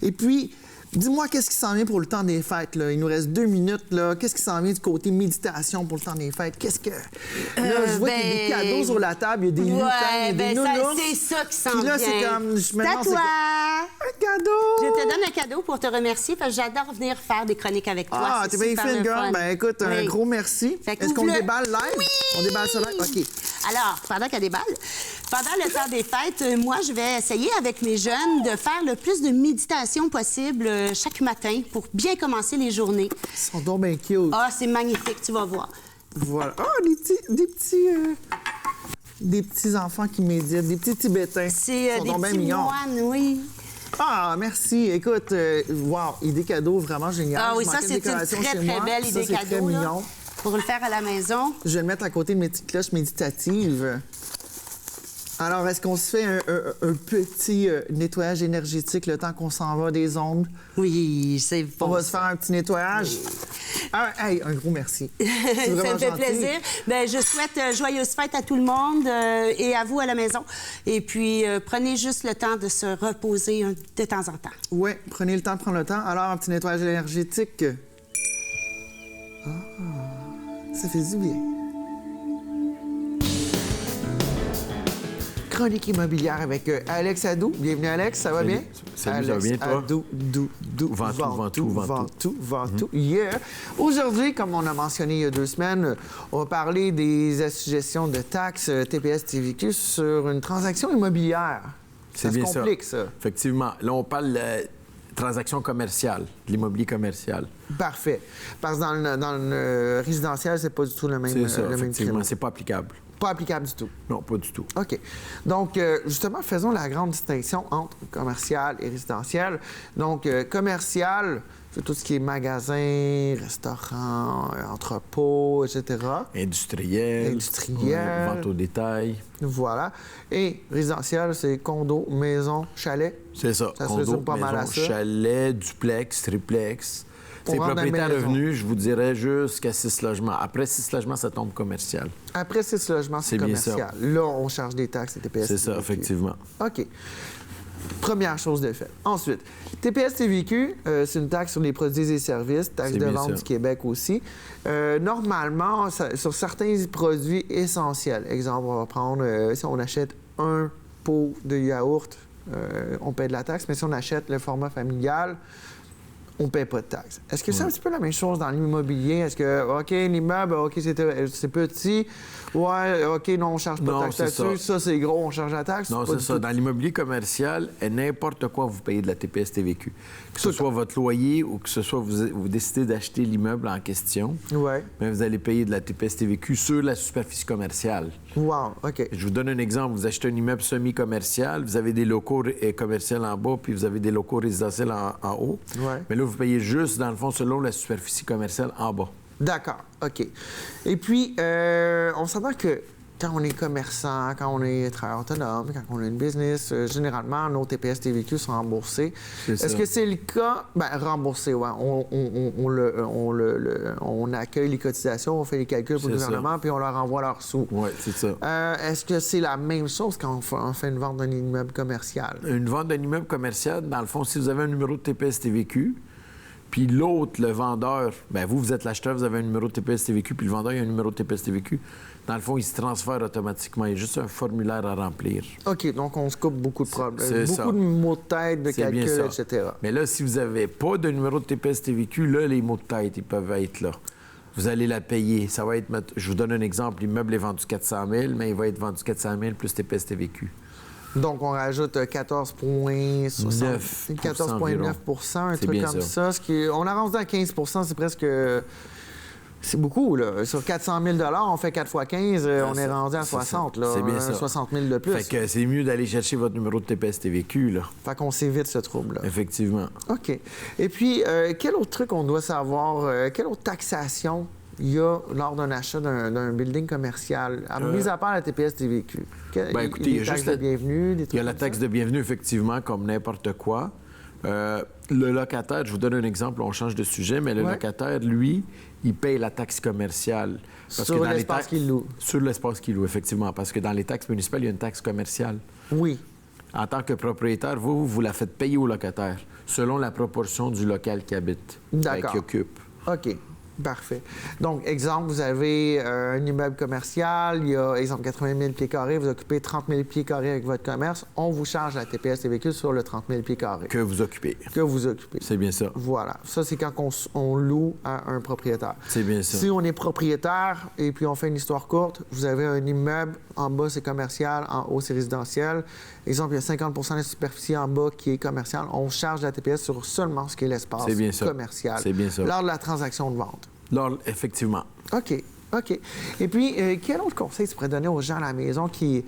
Et puis... Dis-moi, qu'est-ce qui s'en vient pour le temps des fêtes, là? Il nous reste 2 minutes, là. Qu'est-ce qui s'en vient du côté méditation pour le temps des fêtes? Qu'est-ce que... Là, je vois qu'il y a des cadeaux sur la table, il y a des lutins, il y a des nounours. c'est ça qui s'en Puis vient. là, c'est comme... Je me C'est à demande, c'est toi! quoi? Un cadeau! Je te donne un cadeau pour te remercier parce que j'adore venir faire des chroniques avec toi. Ah, C'est t'es bien super fine, le girl. fun. Ben, écoute, un Oui. gros merci. Fait que Est-ce qu'on ouvre-le. déballe live? Oui! On déballe ça live? OK. Alors, pendant qu'elle déballe, pendant le temps des fêtes, moi, je vais essayer avec mes jeunes de faire le plus de méditation possible chaque matin pour bien commencer les journées. Ils sont donc bien cute. Ah, c'est magnifique, tu vas voir. Voilà. Ah, des petits enfants qui méditent, des petits Tibétains. C'est Ils sont des donc bien petits mignons. moines, oui. Ah, merci. Écoute, wow, idée cadeau vraiment génial. Ah oui, Je ça, manquais de c'est une décoration très, chez très moi. belle Ça, idée c'est très cadeau, là, mignon. pour le faire à la maison. Je vais le mettre à côté de mes petites cloches méditatives. Alors, est-ce qu'on se fait un petit nettoyage énergétique le temps qu'on s'en va des ondes? Oui, c'est bon. On va se faire un petit nettoyage? Ah, hey, un gros merci. C'est Ça vraiment me fait gentil. plaisir. Bien, je souhaite joyeuses fêtes à tout le monde et à vous à la maison. Et puis, prenez juste le temps de se reposer de temps en temps. Oui, prenez le temps de prendre le temps. Alors, un petit nettoyage énergétique. Ah, ça fait du bien. Chronique immobilière avec Alex Adou. Bienvenue, Alex. Ça va Salut. bien? Salut, ça va bien, toi? Adou, Ventoux. Ventoux. Yeah. Aujourd'hui, comme on a mentionné il y a 2 semaines, on va parler des assujettions de taxes TPS TVQ sur une transaction immobilière. C'est se bien complique, ça. ça. Effectivement. Là, on parle de transaction commerciale, de l'immobilier commercial. Parfait. Parce que dans le résidentiel, c'est pas du tout le même C'est ça, le même effectivement. créneau. C'est pas applicable. Pas applicable du tout. Non, pas du tout. OK. Donc, justement, faisons la grande distinction entre commercial et résidentiel. Donc, commercial, c'est tout ce qui est magasin, restaurant, entrepôt, etc. Industriel. Industriel. Vente au détail. Voilà. Et résidentiel, c'est condo, maison, chalet. C'est ça. Ça se Condo, résume pas mal à maison, ça. chalet, duplex, triplex. Pour C'est rendre la propriétaire maison. revenu, je vous dirais jusqu'à 6 logements. Après 6 logements, ça tombe commercial. Après 6 logements, c'est C'est bien ça. commercial. Là, on charge des taxes et TPS. C'est ça, TVQ. effectivement. OK. Première chose de fait. Ensuite, TPS TVQ, c'est une taxe sur les produits et services, taxe C'est de bien vente ça. du Québec aussi. Normalement, sur certains produits essentiels, exemple, on va prendre, si on achète un pot de yaourt, on paie de la taxe, mais si on achète le format familial, on ne paie pas de taxe. Est-ce que c'est un petit peu la même chose dans l'immobilier? Est-ce que, OK, l'immeuble, OK, c'est petit. Ouais, OK, non, on ne charge pas de Non, taxe c'est là-dessus. Ça, c'est gros, on charge la taxe. Non, Pas c'est du ça. tout. Dans l'immobilier commercial, n'importe quoi, vous payez de la TPS TVQ. Que ce Tout soit votre loyer ou que ce soit vous décidez d'acheter l'immeuble en question, Ouais. bien, vous allez payer de la TPS TVQ sur la superficie commerciale. Wow, OK. Je vous donne un exemple. Vous achetez un immeuble semi-commercial, vous avez des locaux commerciaux en bas, puis vous avez des locaux résidentiels en haut. Ouais. Mais là, vous payez juste, dans le fond, selon la superficie commerciale en bas. D'accord, OK. Et puis, on s'entend que quand on est commerçant, quand on est travailleur autonome, quand on a une business, généralement, nos TPS-TVQ sont remboursés. Est-ce que c'est le cas? Bien, remboursés, oui. On accueille les cotisations, on fait les calculs pour le gouvernement, puis on leur envoie leurs sous. Oui, c'est ça. Est-ce que c'est la même chose quand on fait une vente d'un immeuble commercial? Une vente d'un immeuble commercial, dans le fond, si vous avez un numéro de TPS-TVQ, puis l'autre, le vendeur, bien vous êtes l'acheteur, vous avez un numéro de TPS-TVQ, puis le vendeur, il a un numéro de TPS-TVQ. Dans le fond, il se transfère automatiquement. Il y a juste un formulaire à remplir. OK, donc on se coupe beaucoup de problèmes. C'est beaucoup de mots de tête, de calcul, etc. Mais là, si vous n'avez pas de numéro de TPS-TVQ, là, les mots de tête, ils peuvent être là. Vous allez la payer. Ça va être... Je vous donne un exemple. L'immeuble est vendu 400 000, mais il va être vendu 400 000 plus TPS-TVQ. Donc, on rajoute 14,9 un truc comme ça. On avance à 15 c'est presque... C'est beaucoup, là. Sur 400 000 on fait 4 fois 15, on est rendu à 60, là. C'est bien ça. 60 000 de plus. Fait que c'est mieux d'aller chercher votre numéro de TPS-TVQ, là. Fait qu'on s'évite ce trouble-là. Effectivement. OK. Et puis, quel autre truc on doit savoir? Quelle autre taxation il y a lors d'un achat d'un building commercial, mis à part la TPS-TVQ? Écoutez, il y a juste de bienvenue, des trucs. Il y a la taxe de bienvenue, effectivement, comme n'importe quoi. Le locataire, je vous donne un exemple, on change de sujet, mais le locataire, lui, il paye la taxe commerciale. Sur l'espace qu'il loue. Sur l'espace qu'il loue, effectivement. Parce que dans les taxes municipales, il y a une taxe commerciale. Oui. En tant que propriétaire, vous la faites payer au locataire, selon la proportion du local qu'il habite, qu'il occupe. OK. Parfait. Donc, exemple, vous avez un immeuble commercial, il y a, exemple, 80 000 pieds carrés, vous occupez 30 000 pieds carrés avec votre commerce, on vous charge la TPS-TVQ sur le 30 000 pieds carrés. Que vous occupez. Que vous occupez. C'est bien ça. Voilà. Ça, c'est quand on loue à un propriétaire. C'est bien ça. Si on est propriétaire, et puis on fait une histoire courte, vous avez un immeuble, en bas, c'est commercial, en haut, c'est résidentiel. Exemple, il y a 50 de la superficie en bas qui est commerciale. On charge la TPS sur seulement ce qui est l'espace commercial. C'est bien ça. Lors de la transaction de vente. Effectivement. OK. Et puis, quel autre conseil tu pourrais donner aux gens à la maison qui...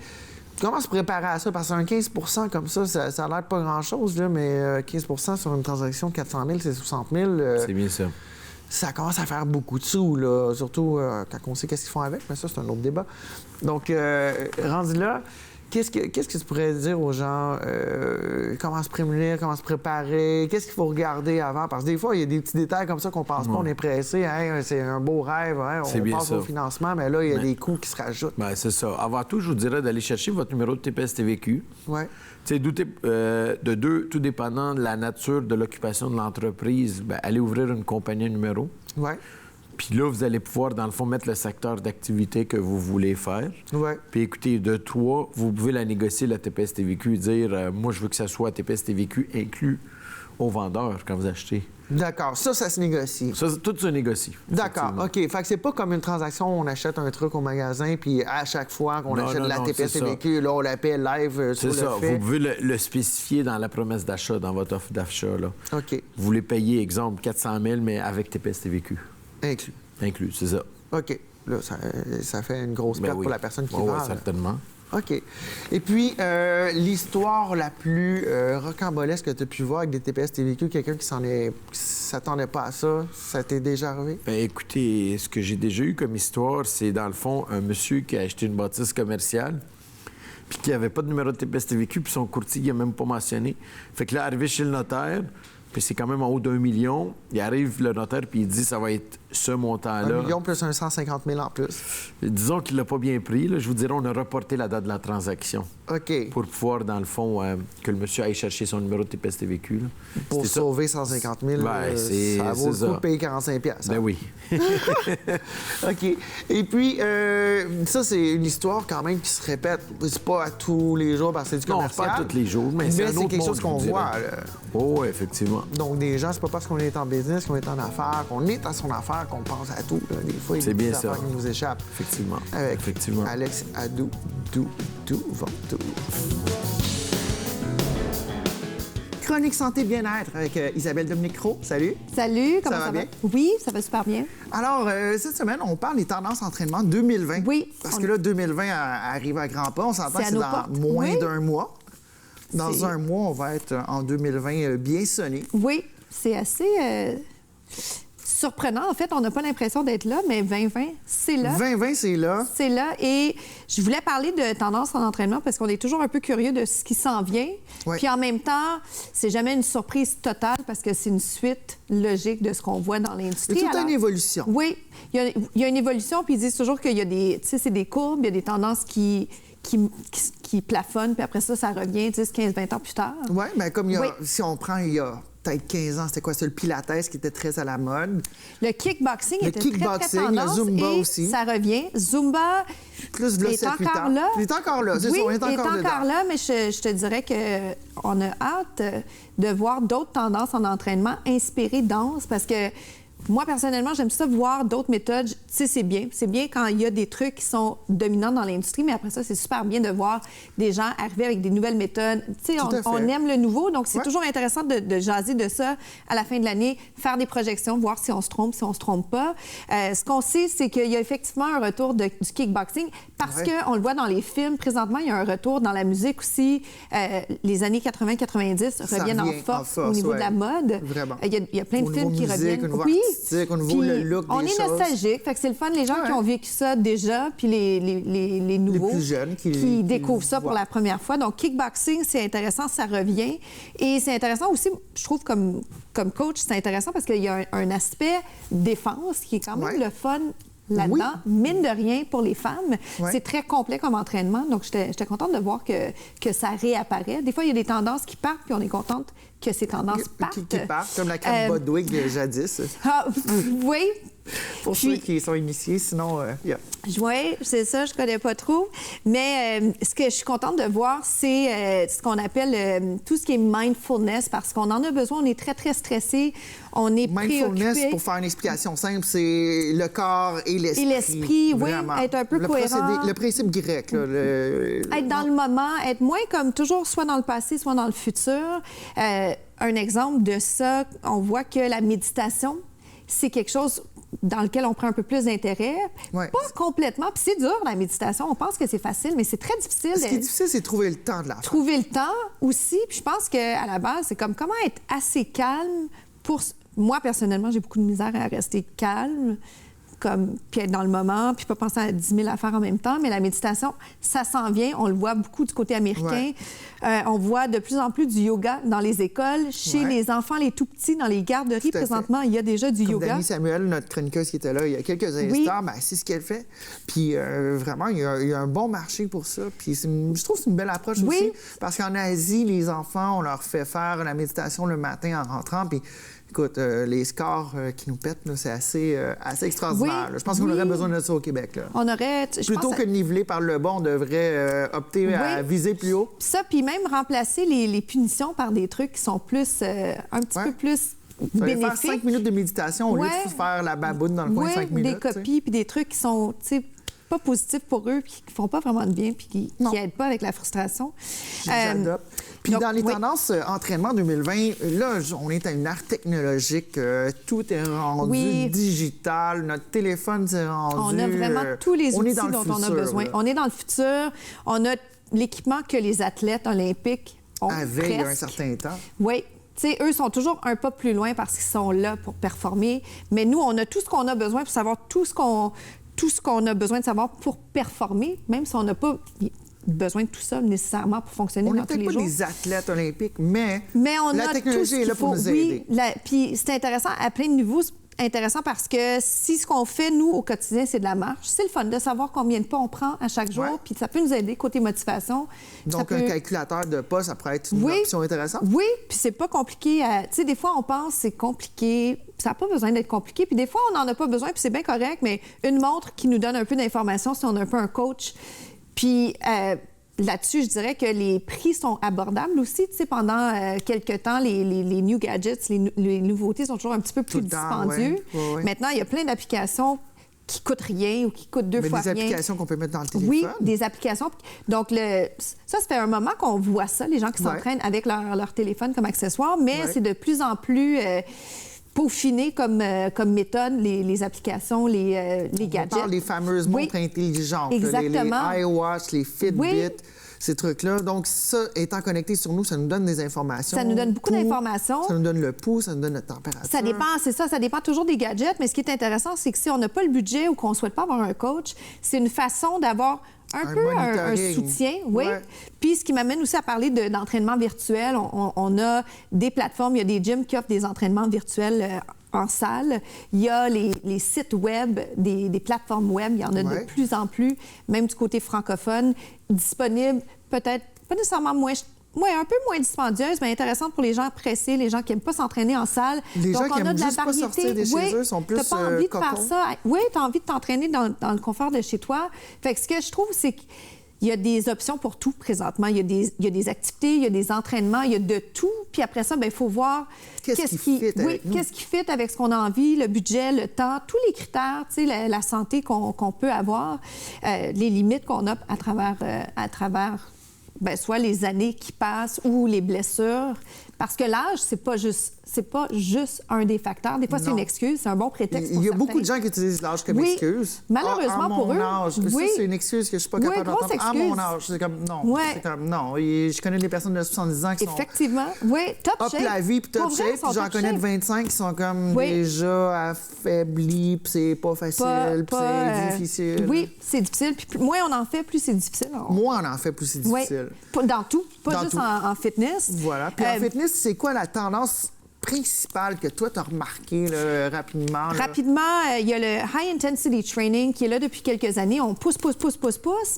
Comment se préparer à ça? Parce qu'un 15 comme ça a l'air de pas grand-chose, là, mais 15 sur une transaction de 400 000, c'est 60 000. C'est bien ça. Ça commence à faire beaucoup de sous, là, surtout quand on sait qu'est-ce qu'ils font avec, mais ça, c'est un autre débat. Donc, rendu là, qu'est-ce que tu pourrais dire aux gens? Comment se prémunir, comment se préparer? Qu'est-ce qu'il faut regarder avant? Parce que des fois, il y a des petits détails comme ça qu'on pense pas, on est pressé. Hein, c'est un beau rêve, hein, on passe au financement, mais là, il y a des coûts qui se rajoutent. Bien, c'est ça. Avant tout, je vous dirais d'aller chercher votre numéro de TPS-TVQ. Oui. Tu sais, tout dépendant de la nature de l'occupation de l'entreprise, allez ouvrir une compagnie numéro. Oui. Puis là, vous allez pouvoir, dans le fond, mettre le secteur d'activité que vous voulez faire. Oui. Puis écoutez, de 3, vous pouvez la négocier, la TPS-TVQ, et dire moi, je veux que ça soit TPS-TVQ inclus au vendeur quand vous achetez. D'accord. Ça se négocie. Ça, tout se négocie. D'accord. OK. Fait que c'est pas comme une transaction où on achète un truc au magasin, puis à chaque fois qu'on achète la TPS-TVQ, là, on la paie live sur le fait. C'est ça. Vous pouvez le spécifier dans la promesse d'achat, dans votre offre d'achat. Là. OK. Vous voulez payer, exemple, 400 000, mais avec TPS-TVQ. Inclus, c'est ça. OK. Là, ça fait une grosse perte pour la personne qui vend. Oui, certainement. OK. Et puis, l'histoire la plus rocambolesque que tu as pu voir avec des TPS-TVQ, quelqu'un qui s'attendait pas à ça, ça t'est déjà arrivé? Bien, écoutez, ce que j'ai déjà eu comme histoire, c'est dans le fond un monsieur qui a acheté une bâtisse commerciale puis qui n'avait pas de numéro de TPS-TVQ, puis son courtier, il n'a même pas mentionné. Fait que là, arrivé chez le notaire, puis c'est quand même en haut d'1 million. Il arrive, le notaire, puis il dit ça va être ce montant-là. 1 million plus 150 000 en plus. Disons qu'il l'a pas bien pris. Là. Je vous dirais, on a reporté la date de la transaction. OK. Pour pouvoir, dans le fond, que le monsieur aille chercher son numéro de TPS-TVQ. Là. Pour sauver 150 000, ça vaut le coup de payer 45 $. Ben oui. OK. Et puis, ça, c'est une histoire quand même qui se répète. C'est pas à tous les jours parce que c'est du commercial. Non, pas tous les jours, mais c'est un autre quelque chose qu'on voit. Oh, oui, effectivement. Donc, des gens, c'est pas parce qu'on est en business, qu'on est en affaires, qu'on est à son affaire, qu'on pense à tout. Là. Des fois, il y a des affaires qui nous échappent. Effectivement. Avec Effectivement. Alex Adou, Vautour. Chronique santé bien-être avec Isabelle Dominique-Cros. Salut. Salut, comment ça va? bien? Oui, ça va super bien. Alors, cette semaine, on parle des tendances d'entraînement 2020. Oui. Parce que là, 2020 arrive à grands pas. On s'entend que c'est dans moins d'un mois. Dans un mois, on va être en 2020 bien sonné. Oui, c'est assez... surprenant. En fait, on n'a pas l'impression d'être là, mais 2020, c'est là. 2020, c'est là. C'est là. Et je voulais parler de tendance en entraînement parce qu'on est toujours un peu curieux de ce qui s'en vient. Ouais. Puis en même temps, c'est jamais une surprise totale parce que c'est une suite logique de ce qu'on voit dans l'industrie. C'est toute Alors, une évolution. Oui, il y a une évolution, puis ils disent toujours qu'il y a des... Tu sais, c'est des courbes, il y a des tendances qui plafonnent, puis après ça, ça revient 10, 15, 20 ans plus tard. Oui, mais comme il y a, Oui. si on prend il y a peut-être 15 ans, c'était quoi? C'est le Pilates qui était très à la mode. Le kickboxing Le était très, kickboxing, très tendance. le Zumba et aussi. ça revient. Zumba Plus de est 7, 8 encore ans. là. Il est encore là, c'est oui, ça, on est encore dedans. là, mais je te dirais qu'on a hâte de voir d'autres tendances en entraînement inspirées danse parce que moi, personnellement, j'aime ça voir d'autres méthodes. Tu sais, c'est bien. C'est bien quand il y a des trucs qui sont dominants dans l'industrie, mais après ça, c'est super bien de voir des gens arriver avec des nouvelles méthodes. Tu sais, on aime le nouveau, donc c'est toujours intéressant de jaser de ça à la fin de l'année, faire des projections, voir si on se trompe, si on se trompe pas. Ce qu'on sait, c'est qu'il y a effectivement un retour du kickboxing parce qu'on le voit dans les films. Présentement, il y a un retour dans la musique aussi. Les années 80-90 reviennent en force au niveau de la mode. Vraiment. Il y a plein de films qui reviennent. Au niveau le look on des est choses. nostalgique, fait que c'est le fun, les gens qui ont vécu ça déjà, puis les nouveaux plus jeunes qui découvrent ça pour la première fois. Donc, kickboxing, c'est intéressant, ça revient. Et c'est intéressant aussi, je trouve, comme coach, c'est intéressant parce qu'il y a un aspect défense qui est quand même le fun là-dedans, mine de rien pour les femmes. C'est très complet comme entraînement, donc j'étais contente de voir que ça réapparaît. Des fois, il y a des tendances qui partent, puis on est contente que ces tendances partent. Qui partent, comme la crème Bodwig jadis. Ah, oui. Pour ceux qui sont initiés, sinon, Oui, c'est ça, je connais pas trop. Mais ce que je suis contente de voir, c'est ce qu'on appelle tout ce qui est mindfulness, parce qu'on en a besoin. On est très, très stressé. On est mindfulness, préoccupé. pour faire une explication simple, c'est le corps et l'esprit. Et l'esprit, oui, vraiment. être un peu cohérent. Le principe grec. Là, être dans le moment, être moins comme toujours, soit dans le passé, soit dans le futur. Un exemple de ça, on voit que la méditation, c'est quelque chose dans lequel on prend un peu plus d'intérêt. Ouais. Pas complètement. Puis c'est dur, la méditation. On pense que c'est facile, mais c'est très difficile. Ce qui est difficile, c'est de trouver le temps de la faire. Trouver le temps aussi. Puis je pense qu'à la base, c'est comme comment être assez calme pour... Moi, personnellement, j'ai beaucoup de misère à rester calme, puis être dans le moment, puis pas penser à 10 000 affaires en même temps. Mais la méditation, ça s'en vient. On le voit beaucoup du côté américain. On voit de plus en plus du yoga dans les écoles. Chez les enfants, les tout-petits, dans les garderies, présentement, il y a déjà du yoga. Dani Samuel, notre chroniqueuse qui était là il y a quelques instants, ben, c'est ce qu'elle fait. Puis vraiment, il y a un bon marché pour ça. Puis je trouve que c'est une belle approche aussi. Parce qu'en Asie, les enfants, on leur fait faire la méditation le matin en rentrant. Puis écoute, les scores qui nous pètent, c'est assez extraordinaire. Je pense qu'on aurait besoin de ça au Québec. Là. On aurait... Plutôt que de niveler par le bas, on devrait opter à viser plus haut. Ça, puis même remplacer les punitions par des trucs qui sont plus... un petit peu plus... bénéfiques. Faire 5 minutes de méditation au lieu de faire la baboune dans le coin 5 minutes. Des copies, puis des trucs qui sont, tu sais, pas positifs pour eux, puis qui font pas vraiment de bien, puis qui aident pas avec la frustration. J'adopte. Puis dans les tendances entraînement 2020, là, on est à une ère technologique. Tout est rendu digital. Notre téléphone s'est rendu... On a vraiment tous les outils dont on a besoin. Là. On est dans le futur. On a l'équipement que les athlètes olympiques ont avaient il y a un certain temps. Oui. Tu sais, eux sont toujours un pas plus loin parce qu'ils sont là pour performer. Mais nous, on a tout ce qu'on a besoin pour savoir tout ce qu'on a besoin de savoir pour performer, même si on n'a pas besoin de tout ça nécessairement pour fonctionner dans tous les jours. On n'est peut-être pas des athlètes olympiques, mais la a technologie est là pour nous aider. Puis c'est intéressant à plein de niveaux. Intéressant parce que si ce qu'on fait, nous, au quotidien, c'est de la marche, c'est le fun de savoir combien de pas on prend à chaque jour, puis ça peut nous aider côté motivation. Donc, un calculateur de pas, ça pourrait être une option intéressante? Oui, puis c'est pas compliqué. Tu sais, des fois, on pense que c'est compliqué. Ça n'a pas besoin d'être compliqué. Puis des fois, on n'en a pas besoin, puis c'est bien correct, mais une montre qui nous donne un peu d'informations si on a un peu un coach. Puis... là-dessus, je dirais que les prix sont abordables aussi. Tu sais, pendant quelques temps, les new gadgets, les nouveautés sont toujours un petit peu plus dispendieux. Maintenant, il y a plein d'applications qui coûtent rien ou qui coûtent deux fois rien. Des applications qu'on peut mettre dans le téléphone. Oui, des applications. Donc, ça fait un moment qu'on voit ça, les gens qui s'entraînent avec leur téléphone comme accessoire, mais c'est de plus en plus... peaufiner comme méthode les applications, les gadgets. On parle des fameuses montres intelligentes. Exactement. Les iWatch, les Fitbit. ces trucs-là. Donc, ça, étant connecté sur nous, ça nous donne des informations. Ça nous donne beaucoup d'informations. Ça nous donne le pouls, ça nous donne notre température. Ça dépend, c'est ça, ça dépend toujours des gadgets. Mais ce qui est intéressant, c'est que si on n'a pas le budget ou qu'on ne souhaite pas avoir un coach, c'est une façon d'avoir un soutien, oui. Ouais. Puis ce qui m'amène aussi à parler d'entraînement virtuel. On a des plateformes, il y a des gyms qui offrent des entraînements virtuels en salle. Il y a les sites web, des plateformes web, il y en a de plus en plus, même du côté francophone, disponibles peut-être pas nécessairement un peu moins dispendieuse, mais intéressante pour les gens pressés, les gens qui n'aiment pas s'entraîner en salle. Les Donc, gens qui aiment juste pas sortir de chez eux sont plus t'as pas envie de cocon. faire ça. Oui, tu as envie de t'entraîner dans le confort de chez toi. Fait que ce que je trouve, c'est qu'il y a des options pour tout présentement. Il y a des activités, il y a des entraînements, il y a de tout. Puis après ça, il faut voir qu'est-ce qui fit avec ce qu'on a envie, le budget, le temps, tous les critères, la santé qu'on peut avoir, les limites qu'on a à travers soit les années qui passent ou les blessures. Parce que l'âge, c'est pas juste un des facteurs. Des fois, c'est une excuse, c'est un bon prétexte pour Il y a certains. beaucoup de gens qui utilisent l'âge comme excuse. Malheureusement pour eux. Âge. Oui. Ça, c'est une excuse que je suis pas capable d'entendre. À mon âge, c'est comme non. Ouais. C'est comme non. Et je connais des personnes de 70 ans qui sont effectivement, oui, top hop shape. la vie puis top shape. Puis j'en connais de 25 qui sont comme déjà affaiblis, puis c'est pas facile, puis c'est difficile. Oui, c'est difficile. Puis moins on en fait, plus c'est difficile. Moins on en fait, plus c'est difficile. Oui. Dans tout, pas Dans juste tout. en fitness. Voilà. Puis en fitness, c'est quoi la tendance principale que toi, tu as remarqué là, rapidement? Là? Rapidement, il y a le High Intensity Training qui est là depuis quelques années. On pousse,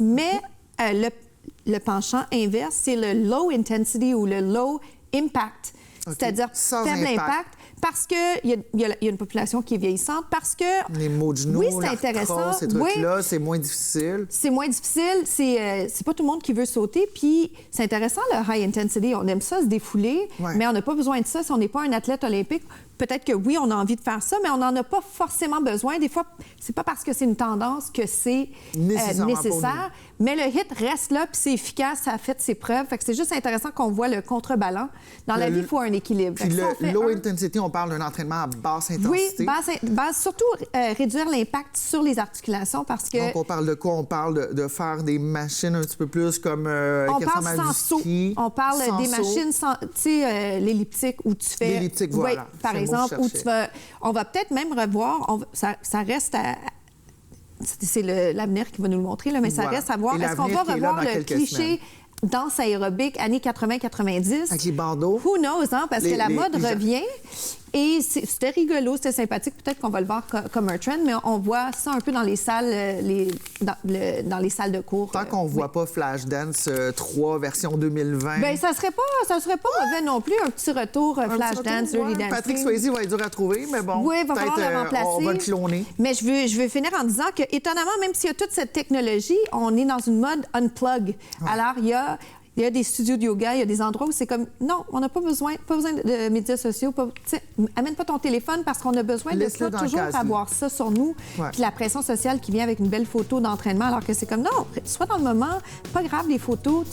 mais le penchant inverse, c'est le Low Intensity ou le Low Impact, c'est-à-dire faible impact. Parce qu'il y a une population qui est vieillissante, parce que... Les maux de genoux, oui, c'est intéressant. Ces trucs-là, c'est moins difficile. C'est moins difficile. C'est pas tout le monde qui veut sauter. Puis c'est intéressant, le high intensity. On aime ça, se défouler, mais on n'a pas besoin de ça si on n'est pas un athlète olympique. Peut-être que oui, on a envie de faire ça, mais on n'en a pas forcément besoin. Des fois, c'est pas parce que c'est une tendance que c'est nécessaire. Mais le HIIT reste là, puis c'est efficace, ça a fait ses preuves. Fait que c'est juste intéressant qu'on voit le contrebalan. Dans la vie, il faut un équilibre. Puis le low intensity, on parle d'un entraînement à basse intensité. Oui, surtout réduire l'impact sur les articulations parce que... Donc, on parle de quoi? On parle de faire des machines un petit peu plus comme... on parle sans saut. On parle des machines sans... Tu sais, l'elliptique où tu fais... L'elliptique, voilà. Oui, par exemple, où tu vas... On va peut-être même revoir... Ça reste à... C'est l'avenir qui va nous le montrer, là, mais ça reste à voir. Est-ce qu'on va revoir le cliché danse aérobique années 80-90? Avec les bandeaux. Who knows, hein? Parce que la mode revient. Et c'était rigolo, c'était sympathique. Peut-être qu'on va le voir comme un trend, mais on voit ça un peu dans les salles, dans les salles de cours. Tant qu'on ne voit pas Flashdance 3 version 2020. Bien, ça serait pas mauvais non plus, un petit retour Flashdance, Dirty Dancing. Patrick Swayze va être dur à trouver, mais bon, oui, il va falloir le remplacer. On va le cloner. Mais je veux finir en disant que, étonnamment, même s'il y a toute cette technologie, on est dans une mode unplug. Ouais. Alors, il y a des studios de yoga, il y a des endroits où c'est comme, non, on n'a pas besoin de médias sociaux. Amène pas ton téléphone parce qu'on a besoin de ça, toujours avoir ça sur nous. Ouais. Puis la pression sociale qui vient avec une belle photo d'entraînement, alors que c'est comme, non, sois dans le moment, pas grave, les photos,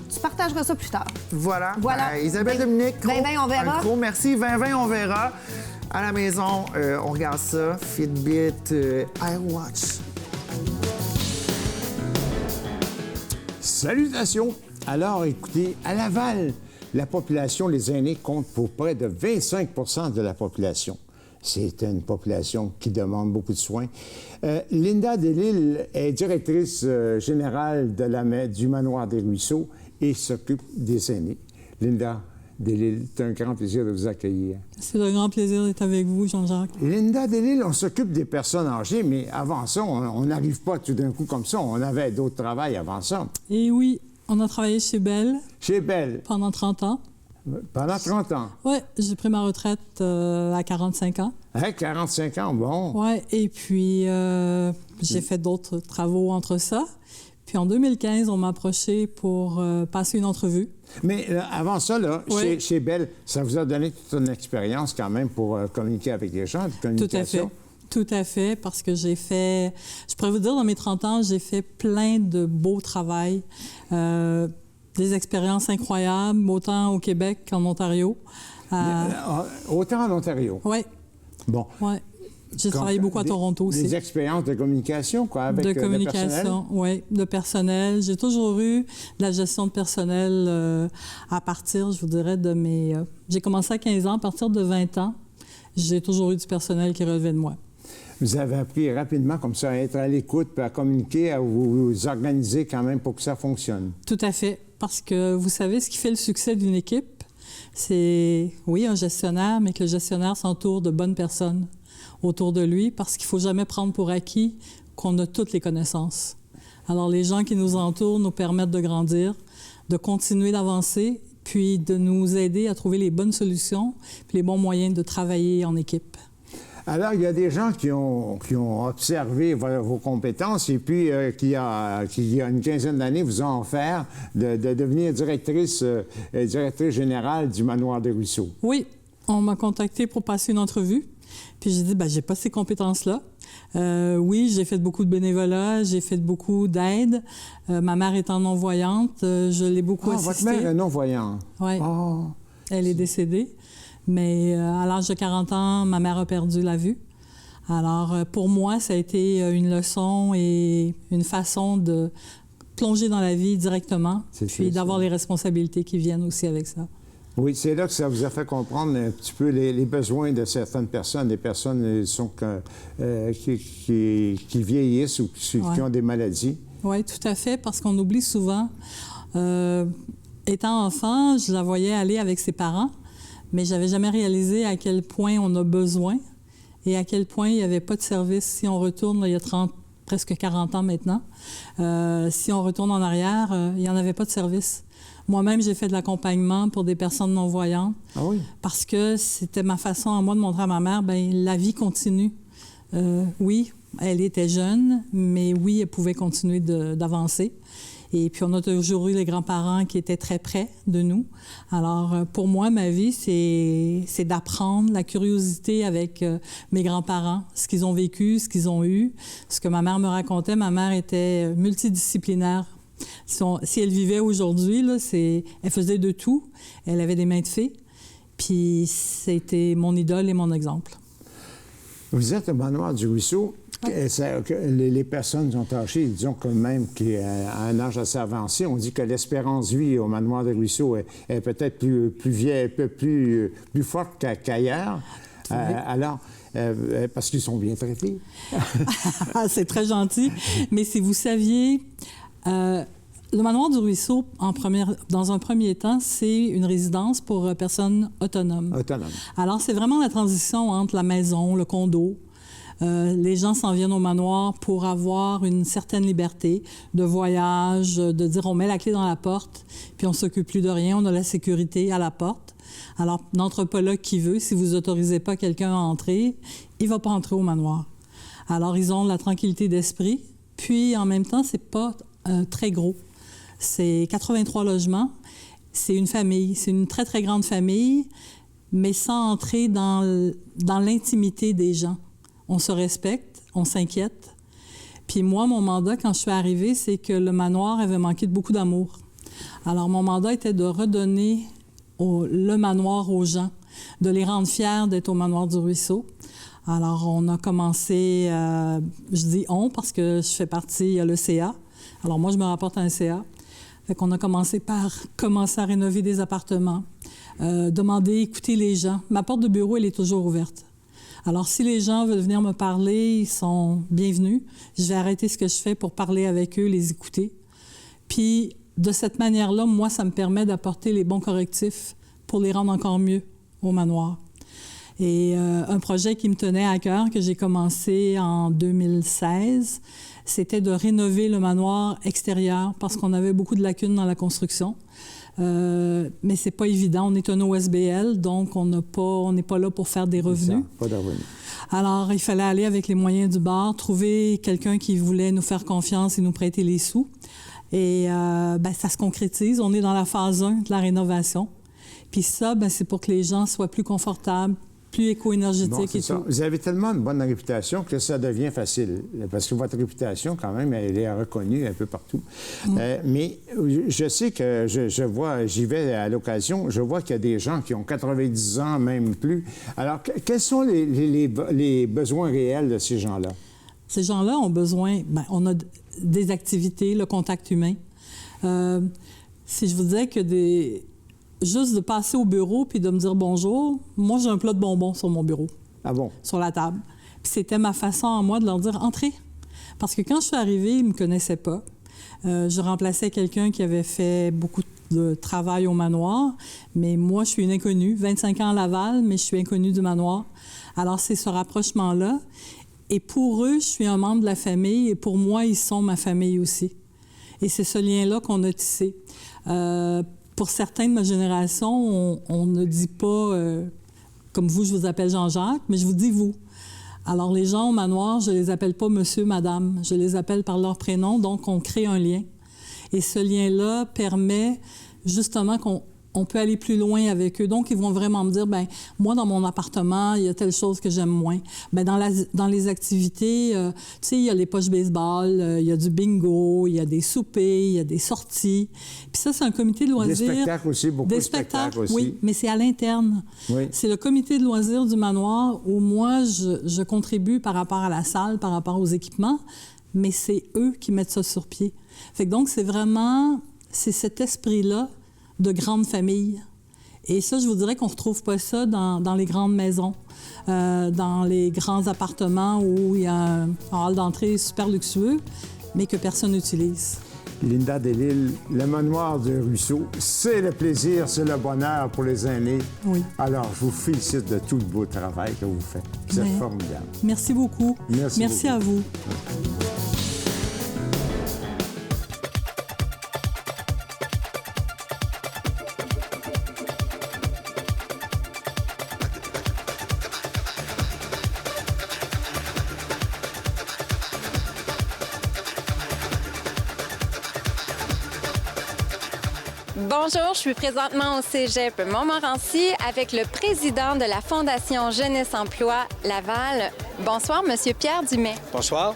tu partageras ça plus tard. Voilà. Isabelle Dominique, on verra. Un gros merci. 2020, on verra. À la maison, on regarde ça. Fitbit, iWatch. Salutations! Alors, écoutez, à Laval, la population, les aînés, comptent pour près de 25 de la population. C'est une population qui demande beaucoup de soins. Linda Delisle est directrice générale du Manoir des Ruisseaux et s'occupe des aînés. Linda Delisle, c'est un grand plaisir de vous accueillir. C'est un grand plaisir d'être avec vous, Jean-Jacques. Linda Delisle, on s'occupe des personnes âgées, mais avant ça, on n'arrive pas tout d'un coup comme ça. On avait d'autres travails avant ça. Et oui. On a travaillé chez Bell. Chez Bell. Pendant 30 ans. Pendant 30 ans? Oui, j'ai pris ma retraite à 45 ans. À 45 ans, bon. Oui, et puis j'ai fait d'autres travaux entre ça. Puis en 2015, on m'a approché pour passer une entrevue. Mais avant ça, là, chez Bell, ça vous a donné toute une expérience quand même pour communiquer avec les gens, de communication? Tout à fait, parce que j'ai fait... Je pourrais vous dire, dans mes 30 ans, j'ai fait plein de beaux travails, des expériences incroyables, autant au Québec qu'en Ontario. Autant en Ontario? Oui. Bon. Ouais. J'ai travaillé beaucoup à Toronto aussi. Des expériences de communication, quoi, avec de personnel? communication, oui, de personnel. J'ai toujours eu de la gestion de personnel à partir, je vous dirais, de mes... j'ai commencé à 15 ans, à partir de 20 ans, j'ai toujours eu du personnel qui relevait de moi. Vous avez appris rapidement, comme ça, à être à l'écoute, puis à communiquer, à vous organiser quand même pour que ça fonctionne. Tout à fait, parce que vous savez, ce qui fait le succès d'une équipe, c'est, oui, un gestionnaire, mais que le gestionnaire s'entoure de bonnes personnes autour de lui, parce qu'il ne faut jamais prendre pour acquis qu'on a toutes les connaissances. Alors, les gens qui nous entourent nous permettent de grandir, de continuer d'avancer, puis de nous aider à trouver les bonnes solutions, puis les bons moyens de travailler en équipe. Alors, il y a des gens qui ont observé vos compétences et puis qui, il y a une quinzaine d'années, vous ont offert de devenir directrice générale du Manoir de Ruisseau. Oui, on m'a contacté pour passer une entrevue. Puis j'ai dit, bien, j'ai pas ces compétences-là. Oui, j'ai fait beaucoup de bénévolat, j'ai fait beaucoup d'aide. Ma mère étant non-voyante, je l'ai beaucoup assistée. Votre mère est non-voyante? Oui. Oh. Elle est décédée. Mais à l'âge de 40 ans, ma mère a perdu la vue. Alors, pour moi, ça a été une leçon et une façon de plonger dans la vie directement, puis d'avoir les responsabilités qui viennent aussi avec ça. Oui, c'est là que ça vous a fait comprendre un petit peu les besoins de certaines personnes. Des personnes qui vieillissent ou qui ont des maladies. Oui, tout à fait, parce qu'on oublie souvent. Étant enfant, je la voyais aller avec ses parents, mais je n'avais jamais réalisé à quel point on a besoin et à quel point il n'y avait pas de service. Si on retourne, là, il y a presque 40 ans maintenant, si on retourne en arrière, il n'y en avait pas de service. Moi-même, j'ai fait de l'accompagnement pour des personnes non-voyantes. Ah oui? Parce que c'était ma façon à moi de montrer à ma mère, bien, la vie continue. Oui, elle était jeune, mais oui, elle pouvait continuer d'avancer. Et puis, on a toujours eu les grands-parents qui étaient très près de nous. Alors, pour moi, ma vie, c'est d'apprendre la curiosité avec mes grands-parents, ce qu'ils ont vécu, ce qu'ils ont eu. Ce que ma mère me racontait, ma mère était multidisciplinaire. Si elle vivait aujourd'hui, là, elle faisait de tout. Elle avait des mains de fée. Puis, c'était mon idole et mon exemple. Vous êtes au Manoir du Ruisseau. Les personnes sont âgées, disons quand même qu'à un âge assez avancé, on dit que l'espérance de vie au Manoir de Ruisseau est peut-être plus vieille, plus forte qu'ailleurs. Alors, parce qu'ils sont bien traités. C'est très gentil. Mais si vous saviez, le Manoir du Ruisseau, dans un premier temps, c'est une résidence pour personnes autonomes. Alors, c'est vraiment la transition entre la maison, le condo. Les gens s'en viennent au manoir pour avoir une certaine liberté de voyage, de dire on met la clé dans la porte, puis on s'occupe plus de rien, on a la sécurité à la porte. Alors, l'anthropologue qui veut, si vous autorisez pas quelqu'un à entrer, il va pas entrer au manoir. Alors, ils ont la tranquillité d'esprit, puis en même temps, c'est pas très gros. C'est 83 logements, c'est une famille, c'est une très, très grande famille, mais sans entrer dans l'intimité des gens. On se respecte, on s'inquiète. Puis moi, mon mandat, quand je suis arrivée, c'est que le manoir avait manqué de beaucoup d'amour. Alors, mon mandat était de redonner le manoir aux gens, de les rendre fiers d'être au Manoir du Ruisseau. Alors, on a commencé, je dis « on » parce que je fais partie, il y a le CA. Alors, moi, je me rapporte à un CA. Fait qu'on a commencé à rénover des appartements, demander, écouter les gens. Ma porte de bureau, elle est toujours ouverte. Alors, si les gens veulent venir me parler, ils sont bienvenus. Je vais arrêter ce que je fais pour parler avec eux, les écouter. Puis, de cette manière-là, moi, ça me permet d'apporter les bons correctifs pour les rendre encore mieux au manoir. Et un projet qui me tenait à cœur, que j'ai commencé en 2016, c'était de rénover le manoir extérieur parce qu'on avait beaucoup de lacunes dans la construction. Mais c'est pas évident. On est un OSBL, donc on n'est pas là pour faire des revenus. Pas de revenus. Alors, il fallait aller avec les moyens du bord, trouver quelqu'un qui voulait nous faire confiance et nous prêter les sous. Et ça se concrétise. On est dans la phase 1 de la rénovation. Puis ça, c'est pour que les gens soient plus confortables, plus éco-énergétique Bon, et tout. Vous avez tellement une bonne réputation que ça devient facile, parce que votre réputation, quand même, elle est reconnue un peu partout. Mais je sais que je vois, j'y vais à l'occasion, je vois qu'il y a des gens qui ont 90 ans, même plus. Alors, quels sont les besoins réels de ces gens-là? Ces gens-là ont besoin, on a des activités, le contact humain. Si je vous disais que juste de passer au bureau puis de me dire bonjour, moi, j'ai un plat de bonbons sur mon bureau. Ah bon? Sur la table. Puis c'était ma façon à moi de leur dire « Entrez ». Parce que quand je suis arrivée, ils ne me connaissaient pas. Je remplaçais quelqu'un qui avait fait beaucoup de travail au manoir, mais moi, je suis une inconnue. 25 ans à Laval, mais je suis inconnue du manoir. Alors, c'est ce rapprochement-là. Et pour eux, je suis un membre de la famille et pour moi, ils sont ma famille aussi. Et c'est ce lien-là qu'on a tissé. Pour certains de ma génération, on ne dit pas, comme vous, je vous appelle Jean-Jacques, mais je vous dis vous. Alors, les gens au manoir, je les appelle pas monsieur, madame, je les appelle par leur prénom, donc on crée un lien. Et ce lien-là permet justement qu'on peut aller plus loin avec eux. Donc, ils vont vraiment me dire, bien, moi, dans mon appartement, il y a telle chose que j'aime moins. Bien, dans les activités, tu sais, il y a les poches baseball, il y a du bingo, il y a des soupers, il y a des sorties. Puis ça, c'est un comité de loisirs. Des spectacles aussi, beaucoup de spectacles aussi. Oui, mais c'est à l'interne. Oui. C'est le comité de loisirs du manoir où moi, je contribue par rapport à la salle, par rapport aux équipements, mais c'est eux qui mettent ça sur pied. Fait que donc, c'est cet esprit-là de grande famille. Et ça, je vous dirais qu'on ne retrouve pas ça dans les grandes maisons, dans les grands appartements où il y a un hall d'entrée super luxueux, mais que personne n'utilise. Linda Delisle, le manoir de Ruisseau, c'est le plaisir, c'est le bonheur pour les aînés. Oui. Alors, je vous félicite de tout le beau travail que vous faites. C'est formidable. Merci beaucoup. Merci beaucoup. À vous. Bonjour, je suis présentement au Cégep Montmorency avec le président de la Fondation Jeunesse Emploi Laval. Bonsoir, Monsieur Pierre Dumais. Bonsoir.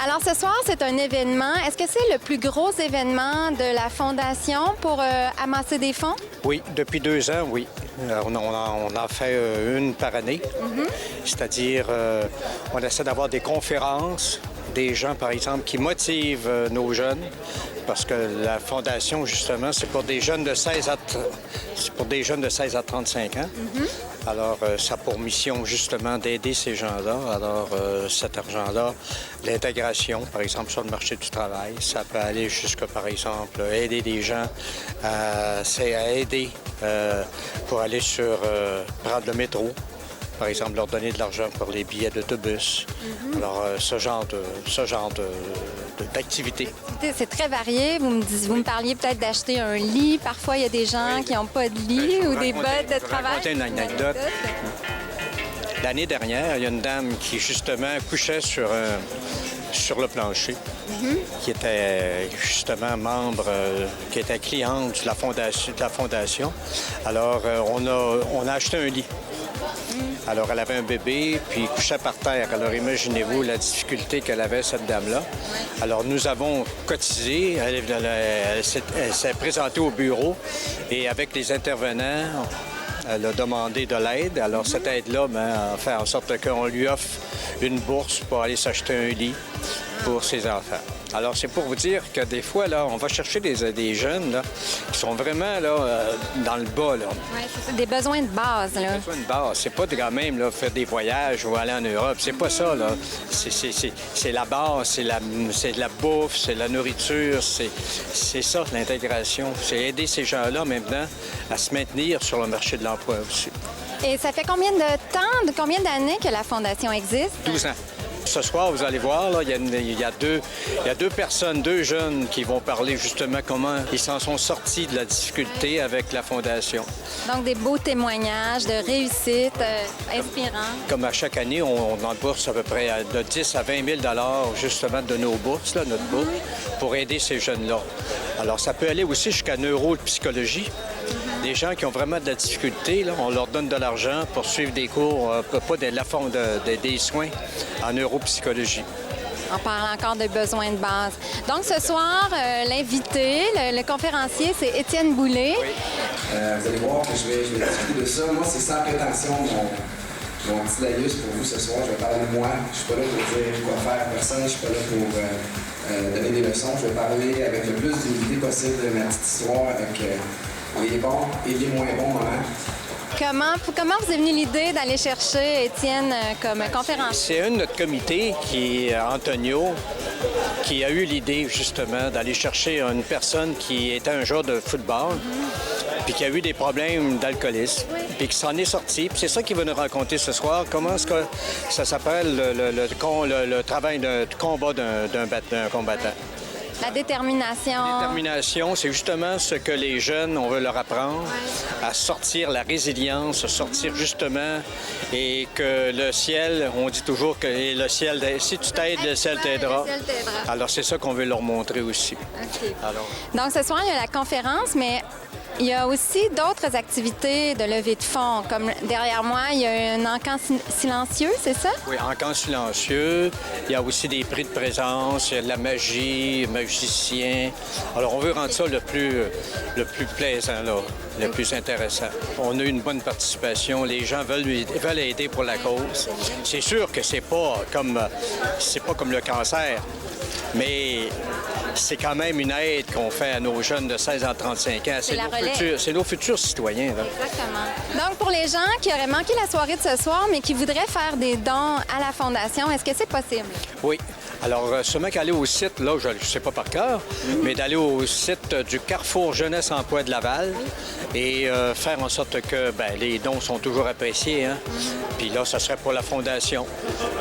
Alors ce soir, c'est un événement. Est-ce que c'est le plus gros événement de la Fondation pour amasser des fonds? Oui, depuis 2 ans, oui. On en fait une par année. C'est-à-dire, on essaie d'avoir des conférences, des gens, par exemple, qui motivent nos jeunes. Parce que la Fondation, justement, c'est pour des jeunes de 16 à 35 ans. Alors, ça a pour mission, justement, d'aider ces gens-là. Alors, cet argent-là, l'intégration, par exemple, sur le marché du travail, ça peut aller jusqu'à, par exemple, aider des gens à aider pour aller prendre le métro. Par exemple, leur donner de l'argent pour les billets d'autobus. Alors, ce genre d'activité. C'est très varié. Vous me parliez peut-être d'acheter un lit. Parfois, il y a des gens qui n'ont pas de lit ou des bottes de travail. Je vais vous raconter une anecdote. L'année dernière, il y a une dame qui, justement, couchait sur le plancher, qui était justement membre, qui était cliente de la Fondation. Alors, on a acheté un lit. Alors, elle avait un bébé, puis couchait par terre. Alors, imaginez-vous la difficulté qu'elle avait, cette dame-là. Alors, nous avons cotisé. Elle s'est présentée au bureau et avec les intervenants, elle a demandé de l'aide. Alors, cette aide-là a fait en sorte qu'on lui offre une bourse pour aller s'acheter un lit pour ses enfants. Alors, c'est pour vous dire que des fois, là, on va chercher des jeunes là, qui sont vraiment là, dans le bas. Oui, c'est des besoins de base. Là. Des besoins de base. C'est pas quand même là, faire des voyages ou aller en Europe. C'est pas ça. Là. C'est la base, c'est de la bouffe, c'est la nourriture. C'est ça, l'intégration. C'est aider ces gens-là maintenant à se maintenir sur le marché de l'emploi aussi. Et ça fait combien de temps, combien d'années que la Fondation existe? 12 ans. Ce soir, vous allez voir, là, il y a deux personnes, 2 jeunes qui vont parler justement comment ils s'en sont sortis de la difficulté avec la Fondation. Donc, des beaux témoignages de réussite inspirants. Comme à chaque année, on bourse à peu près de 10 à 20 000 $ justement de nos bourses, là, notre bourse, pour aider ces jeunes-là. Alors, ça peut aller aussi jusqu'à neuropsychologie. Des les gens qui ont vraiment de la difficulté, là, on leur donne de l'argent pour suivre des cours, pas des soins en neuropsychologie. On parle encore des besoins de base. Donc, ce soir, l'invité, le conférencier, c'est Étienne Boulay. Oui. Vous allez voir que je vais discuter de ça. Moi, c'est sans prétention mon petit laïus pour vous ce soir. Je vais parler de moi. Je suis pas là pour dire quoi faire à personne. Je suis pas là pour donner des leçons. Je vais parler avec le plus d'humilité possible de ma petite histoire, avec les bons et les moins bons moments. Comment vous est venue l'idée d'aller chercher Étienne comme conférencier? C'est un de notre comité, qui est Antonio, qui a eu l'idée, justement, d'aller chercher une personne qui était un joueur de football, puis qui a eu des problèmes d'alcoolisme, puis qui s'en est sorti. Puis c'est ça qu'il va nous raconter ce soir. Comment est-ce que ça s'appelle le travail de combat d'un combattant? La détermination. La détermination, c'est justement ce que les jeunes, on veut leur apprendre, à sortir la résilience, à sortir justement, et que le ciel, on dit toujours que le ciel, si tu t'aides, le ciel t'aidera. Alors c'est ça qu'on veut leur montrer aussi. Okay. Donc ce soir, il y a la conférence, mais il y a aussi d'autres activités de levée de fonds. Comme derrière moi, il y a un encan silencieux, c'est ça? Oui, encan silencieux. Il y a aussi des prix de présence, il y a de la magie, magicien. Alors, on veut rendre ça le plus plaisant, là, le plus intéressant. On a eu une bonne participation. Les gens veulent aider pour la cause. C'est sûr que c'est pas comme le cancer, mais c'est quand même une aide qu'on fait à nos jeunes de 16 à 35 ans. C'est nos futurs citoyens. Là. Exactement. Donc, pour les gens qui auraient manqué la soirée de ce soir, mais qui voudraient faire des dons à la Fondation, est-ce que c'est possible? Oui. Alors, seulement qu'aller au site, là, je ne sais pas par cœur, mais d'aller au site du Carrefour Jeunesse Emploi de Laval et faire en sorte que les dons sont toujours appréciés. Hein? Puis là, ça serait pour la Fondation.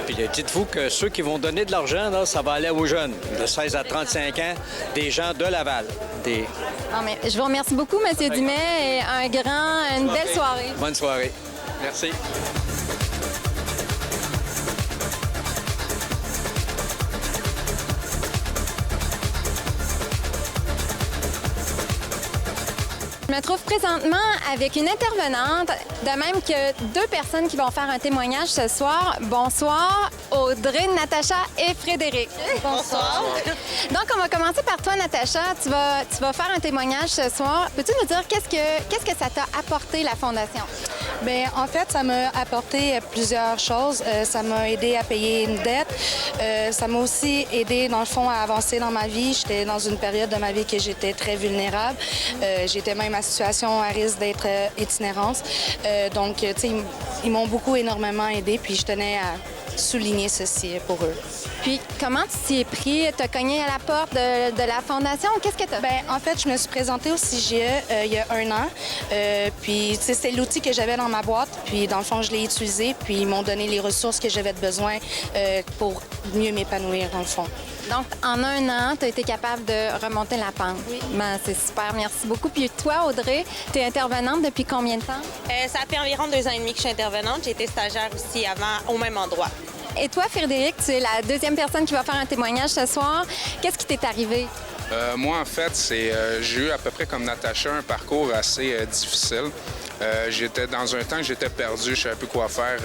Puis dites-vous que ceux qui vont donner de l'argent, là, ça va aller aux jeunes de 16 à 35 ans, des gens de Laval. Mais je vous remercie beaucoup, M. Dumais, et une belle soirée. Bonne soirée. Merci. Je me trouve présentement avec une intervenante, de même que deux personnes qui vont faire un témoignage ce soir. Bonsoir, Audrey, Natacha et Frédéric. Bonsoir. Donc, on va commencer par toi, Natacha. Tu vas faire un témoignage ce soir. Peux-tu nous dire qu'est-ce que ça t'a apporté, la Fondation? Bien, en fait, ça m'a apporté plusieurs choses. Ça m'a aidé à payer une dette. Ça m'a aussi aidé, dans le fond, à avancer dans ma vie. J'étais dans une période de ma vie que j'étais très vulnérable. J'étais même à situation à risque d'être itinérante. Donc, tu sais, ils m'ont énormément aidé, puis je tenais à souligner ceci pour eux. Puis, comment tu t'y es pris? Tu as cogné à la porte de la Fondation? Qu'est-ce que tu as fait? Bien, en fait, je me suis présentée au CIGE il y a 1 an. Puis, tu sais, c'était l'outil que j'avais dans ma boîte. Puis, dans le fond, je l'ai utilisé. Puis, ils m'ont donné les ressources que j'avais besoin pour mieux m'épanouir, dans le fond. Donc, en 1 an, tu as été capable de remonter la pente. Oui. C'est super. Merci beaucoup. Puis toi, Audrey, tu es intervenante depuis combien de temps? Ça fait environ 2 ans et demi que je suis intervenante. J'ai été stagiaire aussi avant au même endroit. Et toi, Frédéric, tu es la deuxième personne qui va faire un témoignage ce soir. Qu'est-ce qui t'est arrivé? Moi, en fait, j'ai eu à peu près comme Natacha un parcours assez difficile. J'étais dans un temps que j'étais perdu, je ne savais plus quoi faire.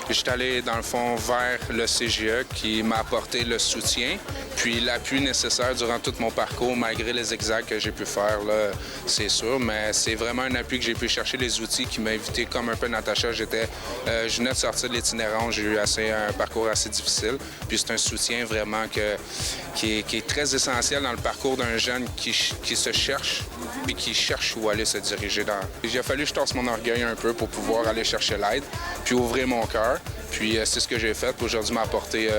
J'étais allé, dans le fond, vers le CGE qui m'a apporté le soutien, puis l'appui nécessaire durant tout mon parcours, malgré les zigzags que j'ai pu faire, là, c'est sûr. Mais c'est vraiment un appui que j'ai pu chercher, les outils qui m'ont évité, comme un peu Natacha. Je venais de sortir de l'itinérance, j'ai eu un parcours assez difficile. Puis c'est un soutien vraiment qui est très essentiel dans le parcours d'un jeune qui se cherche, puis qui cherche où aller se diriger dans. Il a fallu que je torse mon orgueil un peu pour pouvoir aller chercher l'aide, puis ouvrir mon cœur. Puis c'est ce que j'ai fait. Aujourd'hui, m'a apporté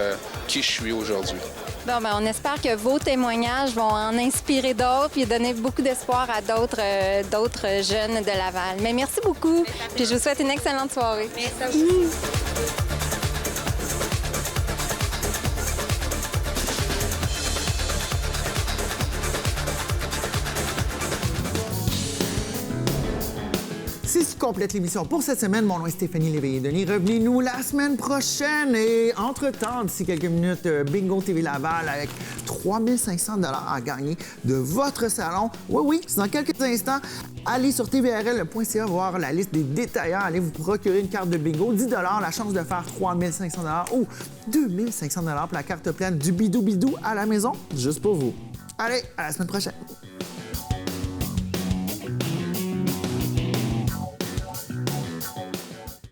qui je suis aujourd'hui. Bon, on espère que vos témoignages vont en inspirer d'autres et donner beaucoup d'espoir à d'autres jeunes de Laval. Mais merci beaucoup. Puis je vous souhaite une excellente soirée. Merci. C'est complète l'émission pour cette semaine. Mon nom est Stéphanie Léveillé-Denis. Revenez-nous la semaine prochaine. Et entre-temps, d'ici quelques minutes, Bingo TV Laval avec 3 500 $ à gagner de votre salon. Oui, c'est dans quelques instants. Allez sur tvrl.ca voir la liste des détaillants. Allez vous procurer une carte de bingo. 10 $, la chance de faire 3 500 $ ou 2 500 $ pour la carte pleine du Bidou Bidou à la maison, juste pour vous. Allez, à la semaine prochaine.